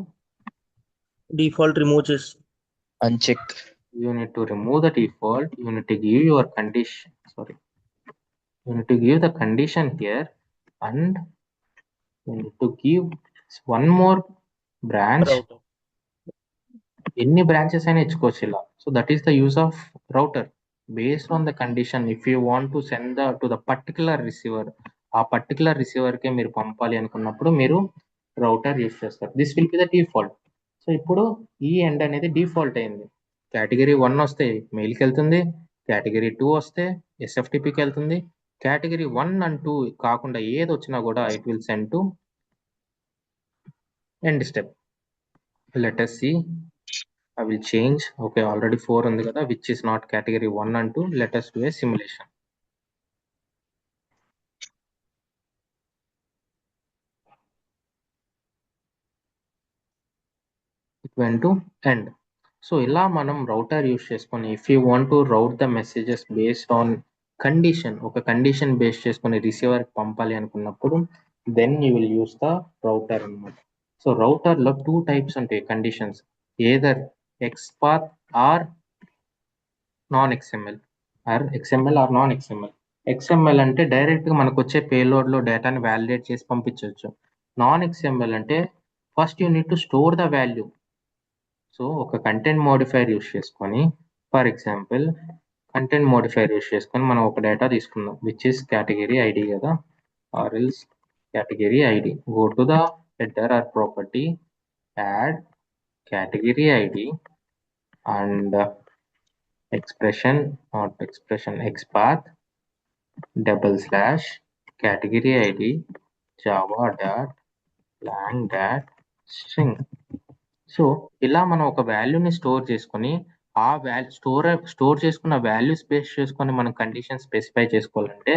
Default remove చేసి uncheck. You need to remove the default. You need to give your condition. Sorry. You need to give the condition here, and you need to give one more branch. router. ఎన్ని branches అయినా ఇచ్చుకోవచ్చు ఇలా. So that is the use of router based on the condition. If you want to send to the particular receiver, ఆ particular రిసీవర్కే మీరు పంపాలి అనుకున్నప్పుడు మీరు router use చేస్తారు. This will be the default. So ఇప్పుడు ఈ ఎండ్ అనేది డిఫాల్ట్ అయింది. కేటగిరీ 1 వస్తే మెయిల్కి వెళ్తుంది, కేటగిరీ 2 వస్తే ఎస్ఎఫ్టిపికి వెళ్తుంది. కేటగిరీ 1 and 2 కాకుండా ఏది వచ్చినా కూడా it will send to end step. Let us see. I will change. Okay, already 4 ఉంది కదా, which is not category 1 and 2. Let us do a simulation. It went to end. So ఇలా మనం router use చేసుకొని if you want to route the messages based on condition, ఒక condition base చేసుకొని receiver పంపాలి అనుకున్నప్పుడు then you will use the router అనమాట. So రౌటర్లో 2 types ఉంటాయి conditions, either XPath or non XML, or XML or non XML. XML అంటే డైరెక్ట్గా మనకు వచ్చే పేలోడ్లో డేటాని వ్యాలిడేట్ చేసి పంపించవచ్చు. నాన్ XML అంటే first you need to store the value. So ఒక కంటెంట్ మోడిఫైర్ యూస్ చేసుకొని, for example content modifier use చేసుకొని మనం ఒక డేటా తీసుకుందాం విచ్ ఇస్ కేటగిరీ ఐడి కదా, or else category ID. Go to the header are property, add category ID and expression, not expression, XPath / category ID java.lang.string. So ఇలా మనం ఒక వాల్యూని store చేసుకొని ఆ స్టోర్ చేసుకున్న వాల్యూస్ బేస్ చేసుకొని మనం కండిషన్ స్పెసిఫై చేసుకోవాలంటే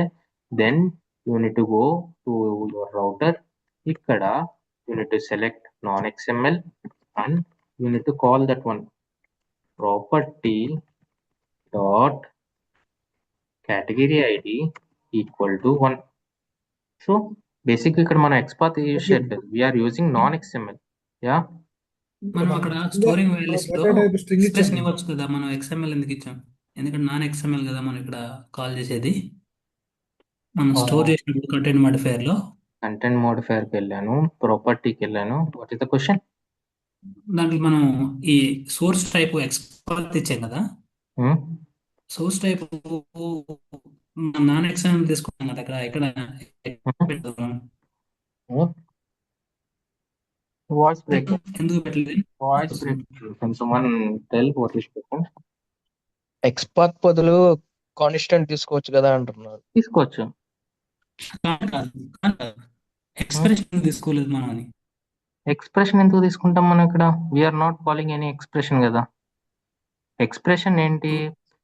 then you need to go to your router. ఇక్కడ you need to select non XML and you need to call that one property dot category ID equal to 1. So basically ఇక్కడ మనం XPath use చేయట్లేదు, we're using non XML. Yeah మనం అక్కడ storing values లో data type string expression ఇచ్చాము. ఇవ్వచ్చు కదా, మనం XML ఎందుకు ఇచ్చాం? ఎందుకంటే నాన్ XML కదా మనం ఇక్కడ కాల్ చేసేది. మనం స్టోర్ చేసినప్పుడు కంటెంట్ మాడిఫైయర్ లో కంటెంట్ మోడిఫైయర్కి వెళ్ళాను, ప్రాపర్టీకి వెళ్ళాను. What is the question? దాంట్లో మనం ఈ సోర్స్ టైప్ XPath ఇచ్చాం కదా, సోర్స్ టైప్ నాన్ XML తీసుకున్నాం కదా, ఇక్కడ పెడదాం. వాయిస్ బ్రేక్, ఎందుకు పెట్టలేదు? Voice break. Can someone tell what is question? XPath బదులు కాన్స్టెంట్ తీసుకోవచ్చు కదా అంటున్నారు. తీసుకోవచ్చు. ఎక్స్ప్రెషన్ తీసుకోలేదు మనం అని. ఎక్స్ప్రెషన్ ఎందుకు తీసుకుంటాం మనం ఇక్కడ? We're not calling any expression కదా. ఎక్స్ప్రెషన్ ఏంటి?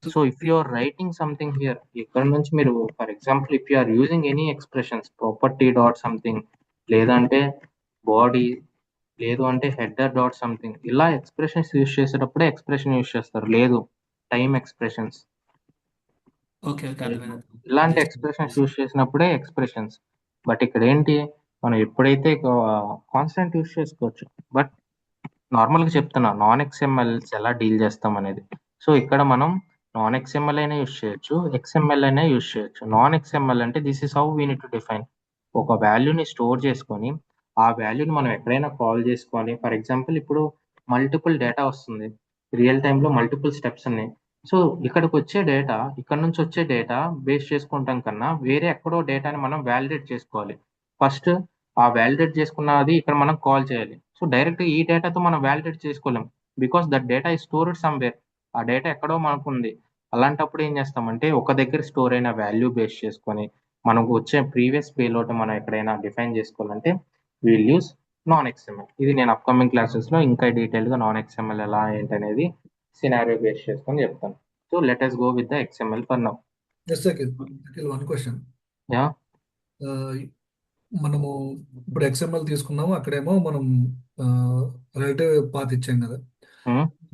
So if you are writing something here, ఇక్కడ నుంచి మీరు for example if you are using any expressions, property dot something, లేదంటే బాడీ, లేదు అంటే హెడర్ డాట్ సంథింగ్, ఇలా ఎక్స్ప్రెషన్స్ యూజ్ చేసేటప్పుడే ఎక్స్ప్రెషన్ యూజ్ చేస్తారు. లేదు టైమ్ ఎక్స్ప్రెషన్స్, ఓకే ఓకే అర్థమైంది. ఇలాంటి ఎక్స్ప్రెషన్స్ యూజ్ చేసినప్పుడే ఎక్స్ప్రెషన్స్. బట్ ఇక్కడ ఏంటి, మనం ఎప్పుడైతే కాన్స్టెంట్ యూజ్ చేసుకోవచ్చు. బట్ నార్మల్గా చెప్తున్నా నాన్ XMLs ఎలా డీల్ చేస్తాం అనేది. సో ఇక్కడ మనం నాన్ XML అయినా యూజ్ చేయొచ్చు, XML అయినా యూజ్ చేయొచ్చు. నాన్ XML అంటే this is how we need to define. ఒక వాల్యూని స్టోర్ చేసుకొని ఆ వాల్యూని మనం ఎక్కడైనా కాల్ చేసుకొని, ఫర్ ఎగ్జాంపుల్ ఇప్పుడు మల్టిపుల్ డేటా వస్తుంది, రియల్ టైంలో మల్టిపుల్ స్టెప్స్ ఉన్నాయి. సో ఇక్కడికి వచ్చే డేటా, ఇక్కడ నుంచి వచ్చే డేటా బేస్ చేసుకుంటాం కన్నా వేరే ఎక్కడో డేటాని మనం వ్యాలిడేట్ చేసుకోవాలి. ఫస్ట్ ఆ వ్యాలిడేట్ చేసుకున్నది ఇక్కడ మనం కాల్ చేయాలి. సో డైరెక్ట్ ఈ డేటాతో మనం వ్యాలిడేట్ చేసుకోలేం, because that data is stored somewhere. ఆ డేటా ఎక్కడో మనకు ఉంది. అలాంటప్పుడు ఏం చేస్తామంటే ఒక దగ్గర స్టోర్ అయిన వాల్యూ బేస్ చేసుకొని మనకు వచ్చే ప్రీవియస్ పేలోడ్ మనం ఎక్కడైనా డిఫైన్ చేసుకోవాలంటే వీల్ యూస్ నాన్ XML. ఇది నేను అప్కమింగ్ క్లాసెస్లో ఇంకా డీటెయిల్గా నాన్ XML ఎలా ఏంటనేది సినారియో బేస్ చేసుకొని చెప్తాను. So let us go with the XML for now. Just a second. One question. Yeah. మనము ఇప్పుడు XML తీసుకున్నాము, అక్కడేమో మనం రిలేటివ్ పాత్ ఇచ్చాం కదా.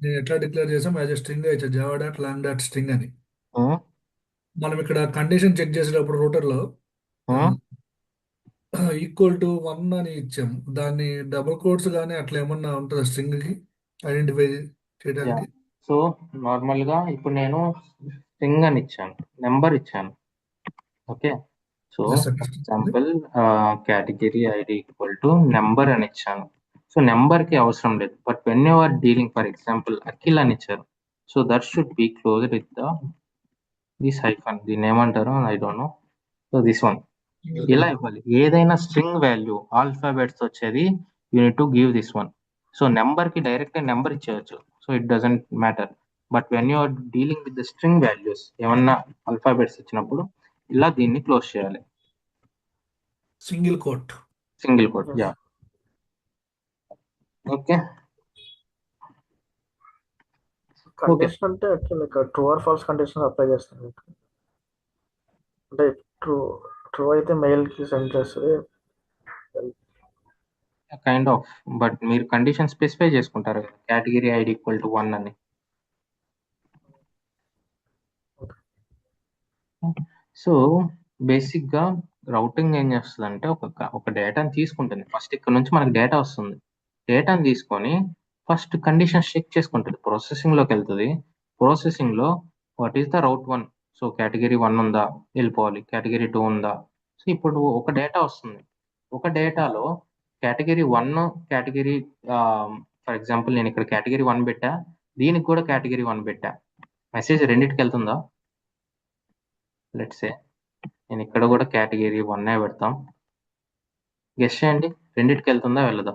నేను ఎట్లా డిక్లేర్ చేసాం, యాజ్ ఎ స్ట్రింగ్ ఇచ్చా Java dot long dot string అని. మనం ఇక్కడ కండిషన్ చెక్ చేసేటప్పుడు రూటర్లో ఈక్వల్ టు 1 అని ఇచ్చాం. దాన్ని డబుల్ కోట్స్ కానీ అట్లా ఏమన్నా ఉంటుందా స్ట్రింగ్కి ఐడెంటిఫై చేయడానికి? సో నార్మల్ గా ఇప్పుడు నేను స్ట్రింగ్ అని ఇచ్చాను, నెంబర్ ఇచ్చాను. Okay, so example category ID equal to number అని ఇచ్చాను. సో నెంబర్ కి అవసరం లేదు, but when you are dealing for example Akhil అని ఇచ్చారు, so that should be closed with this hyphen. దీన్ని ఏమంటారు I don't know. So this one ఇలా ఇవ్వాలి. ఏదైనా స్ట్రింగ్ వాల్యూ ఆల్ఫాబెట్స్ వచ్చేది you need to give this one. So number కి direct number ఇచ్చేయచ్చు, so it doesn't matter. But when you are dealing with the string values, ఏమన్నా alphabets ఇచ్చినప్పుడు ఇలా దీన్ని క్లోజ్ చేయాలి. Single quote. Yeah. Okay, condition అంటే actually true or false condition apply చేస్తాను. అంటే ట్రూ అయితే మెయిల్ కి సెండ్ చేస్తుంది కైండ్ ఆఫ్. బట్ మీరు కండిషన్ స్పెసిఫై చేసుకుంటారు కదా, కేటగిరీ ఐడి ఈక్వల్ టు 1 అని. సో బేసిక్ గా రౌటింగ్ ఏం చేస్తుంది అంటే ఒక డేటాని తీసుకుంటుంది. ఫస్ట్ ఇక్కడ నుంచి మనకి డేటా వస్తుంది, డేటాని తీసుకొని ఫస్ట్ కండిషన్ చెక్ చేసుకుంటుంది, ప్రాసెసింగ్ లోకి వెళ్తుంది. ప్రాసెసింగ్ లో what is the route 1, so category 1 ఉందా, వెళ్ళిపోవాలి. కేటగిరీ 2 ఉందా. సో ఇప్పుడు ఒక డేటా వస్తుంది, ఒక డేటాలో కేటగిరీ 1 కేటగిరీ ఫర్ ఎగ్జాంపుల్ నేను ఇక్కడ కేటగిరీ 1 పెట్టా, దీనికి కూడా కేటగిరీ 1 పెట్టా. మెసేజ్ రెండింటికి వెళ్తుందా? లెట్స్ సే నేను ఇక్కడ కూడా కేటగిరీ 1 పెడతాం. గెస్ చేయండి, రెండింటికి వెళ్తుందా వెళ్ళదా?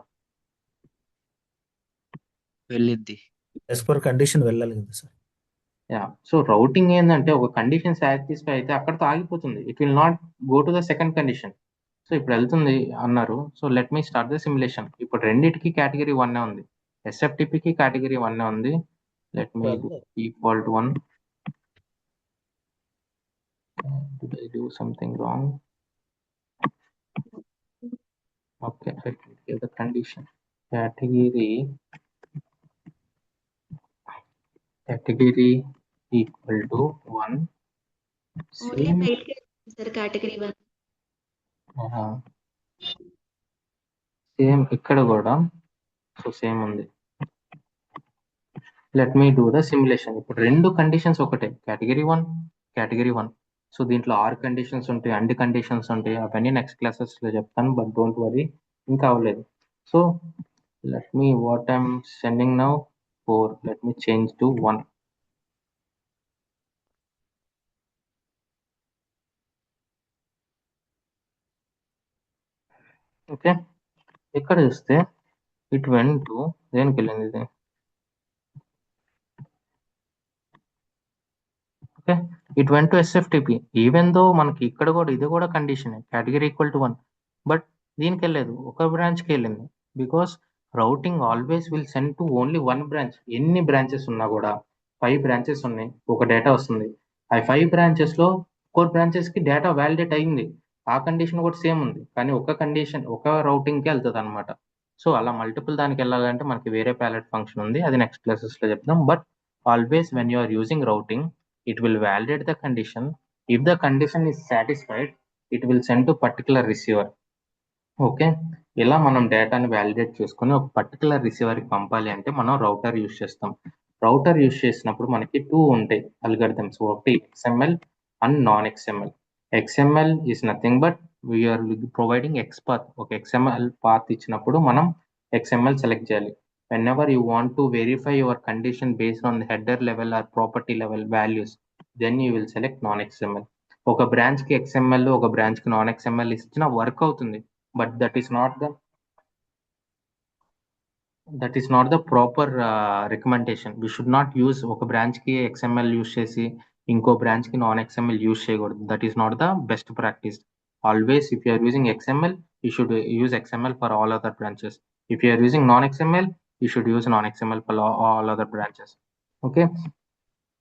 వెళ్ళిద్ది. యాజ్ పర్ కండిషన్ వెళ్ళాలి కదా సార్. యా. సో రౌటింగ్ ఏంటంటే ఒక కండిషన్ సాటిస్ఫై అయితే అక్కడతో ఆగిపోతుంది, it will not go to the second condition. So ఇప్పుడు వెళ్తుంది అన్నారు, so let me start the simulation. ఇప్పుడు రెండింటికి కేటగిరీ 1 ఉంది, ఎస్ఎఫ్టిపికి కేటగిరీ 1 ఉంది. Let me equal to 1. Did I do something wrong? Okay, let me give the condition. Category equal to 1. Only mail కి sir category 1. Same ఇక్కడ కూడా so same ఉంది. Let me do the simulation. ఇప్పుడు రెండు conditions ఒకటే, category 1. So దీంట్లో 6 conditions ఉంటాయి, and conditions ఉంటాయి, అవన్నీ నెక్స్ట్ క్లాసెస్ లో చెప్తాను, బట్ డోంట్ వరీ, ఇంకా అవ్వలేదు. So let me what I'm sending now 4, let me change to 1. Okay, ఇక్కడ చూస్తే ఇట్ వెంట్ టు దేనికి వెళ్ళింది ఇది. Okay, it went to SFTP. Even though మనకి ఇక్కడ కూడా ఇది కూడా condition category equal to 1, but దీనికి వెళ్ళలేదు, ఒక బ్రాంచ్కి వెళ్ళింది. Because routing always will send to only 1 branch. ఎన్ని బ్రాంచెస్ ఉన్నా కూడా 5 బ్రాంచెస్ ఉన్నాయి, ఒక డేటా వస్తుంది. ఆ 5 బ్రాంచెస్ లో 4 బ్రాంచెస్ కి డేటా వ్యాలిడేట్ అయింది, ఆ కండిషన్ కూడా సేమ్ ఉంది, కానీ ఒక కండిషన్ ఒక రౌటింగ్ కి వెళ్తుంది అనమాట. సో అలా మల్టిపుల్ దానికి వెళ్ళాలంటే మనకి వేరే ప్యాలెట్ ఫంక్షన్ ఉంది, అది నెక్స్ట్ క్లాసెస్ లో చెప్తాం. But always when you are using routing, it will validate the condition. If the condition is satisfied, it will send to particular receiver. Okay, ఇలా మనం డేటాని వ్యాలిడేట్ చేసుకుని ఒక పర్టికులర్ రిసీవర్కి పంపాలి అంటే మనం రౌటర్ యూజ్ చేస్తాం. రౌటర్ యూజ్ చేసినప్పుడు మనకి 2 ఉంటాయి అల్గరిథమ్స్, ఒకటి XML and non XML. XML is nothing but we're providing XPath. ఒక XML పాత్ ఇచ్చినప్పుడు మనం XML సెలెక్ట్ చేయాలి. Whenever you want to verify your condition based on the header level or property level values, then you will select non-XML. ఒక branch కి XML, ఒక branch కి non XML ఇచ్చిన work అవుతుంది, బట్ that is not the proper recommendation. We should not use ఒక branch కి XML use చేసి ఇంకో బ్రాంచ్ కి నాన్ XML యూజ్ చేయకూడదు. That is not the best practice. Always if you are using XML, you should use XML for all other branches. If you are using non-XML, you should use non-XML for all other branches. Okay,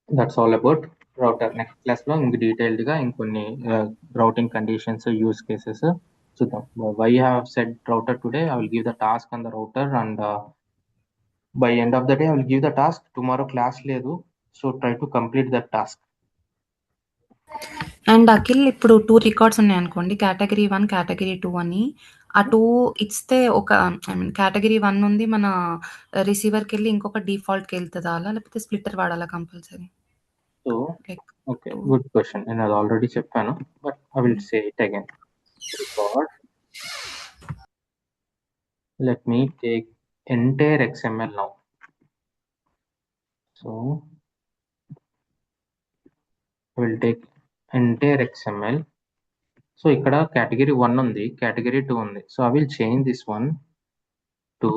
that's all about router. Next class లో ఇంక detailed గా ఇంకొన్ని routing conditions, use cases చూద్దాం. Why I have said router today, I will give the task on the router and by end of the day I will give the task. Tomorrow class లేదు, so try to complete that task. And Akhil ఇప్పుడు 2 records ఉన్నాయనుకోండి. Category 1, category 2 అని. ఆ 2 ఇస్తే I mean category 1 నుండి మన రిసీవర్‌కెళ్ళి ఇంకొక డిఫాల్ట్‌కెళ్తదా అలా? లేకపోతే స్ప్లిట్టర్ వాడాలా compulsory? So like okay, 2 good question. నేను అది ఆల్రెడీ చెప్పాను, but I will say it again. Record. Let me take entire XML now. So I will take entire XML. So ఇక్కడ కేటగిరీ 1 ఉంది, కేటగిరీ 2 ఉంది. So I will change this one to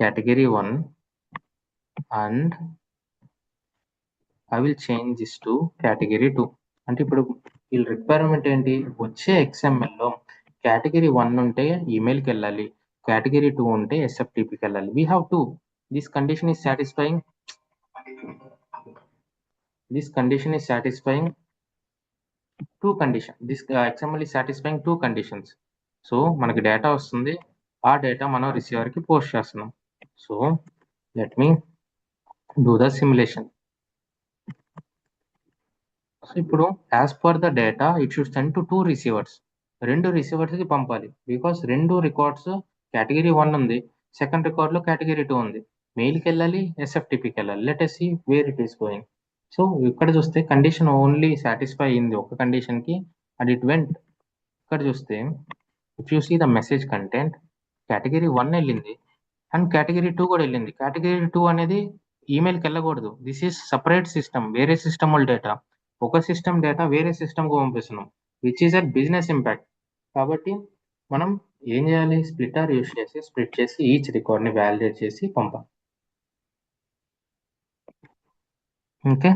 category 1 and I will change this to category 2. అంటే ఇప్పుడు వీళ్ళ requirement ఏంటి, వచ్చే XML-లో category 1 ఉంటే ఈమెయిల్కి వెళ్ళాలి, కేటగిరీ 2 ఉంటే SFTPకి వెళ్ళాలి. We have to, this condition is satisfying, this condition is satisfying two condition, this XML is satisfying 2 conditions. So మనకి డేటా వస్తుంది, ఆ డేటా మనం రిసీవర్కి పోస్ట్ చేస్తున్నాం. So let me do the simulation. So ఇప్పుడు as per the data it should send to 2 receivers. 2 రిసీవర్స్కి పంపాలి, because 2 records category 1 ఉంది, సెకండ్ రికార్డ్లో కేటగిరీ 2 ఉంది. మెయిల్కి వెళ్ళాలి, SFTPకి వెళ్ళాలి. Let us see where it is going. So ఇక్కడ చూస్తే కండిషన్ ఓన్లీ సాటిస్ఫై అయింది ఒక కండిషన్కి అండ్ ఇట్ వెంట్. ఇక్కడ చూస్తే if you see the message content, category 1 వెళ్ళింది అండ్ కేటగిరీ 2 కూడా వెళ్ళింది. కేటగిరీ 2 అనేది ఈమెయిల్కి వెళ్ళకూడదు, దిస్ ఈస్ సపరేట్ సిస్టమ్, వేరే సిస్టమ్ వాళ్ళ డేటా. ఒక సిస్టమ్ డేటా వేరే సిస్టమ్కి పంపిస్తున్నాం, which is a business impact. కాబట్టి మనం ఏం చేయాలి, స్ప్లిటర్ యూస్ చేసి స్ప్లిట్ చేసి ఈచ్ రికార్డ్ని వ్యాలిడేట్ చేసి పంపాలి. Okay,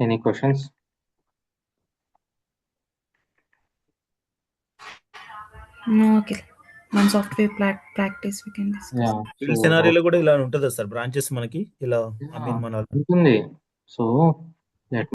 any questions? No Akhil. మన software practice we can discuss. Yeah, field so సినారియోలో కూడా ఇలా ఉంటుందా సార్ బ్రాంచెస్ మనకి ఇలా ఐ మీన్ మన ఉంటుంది. So let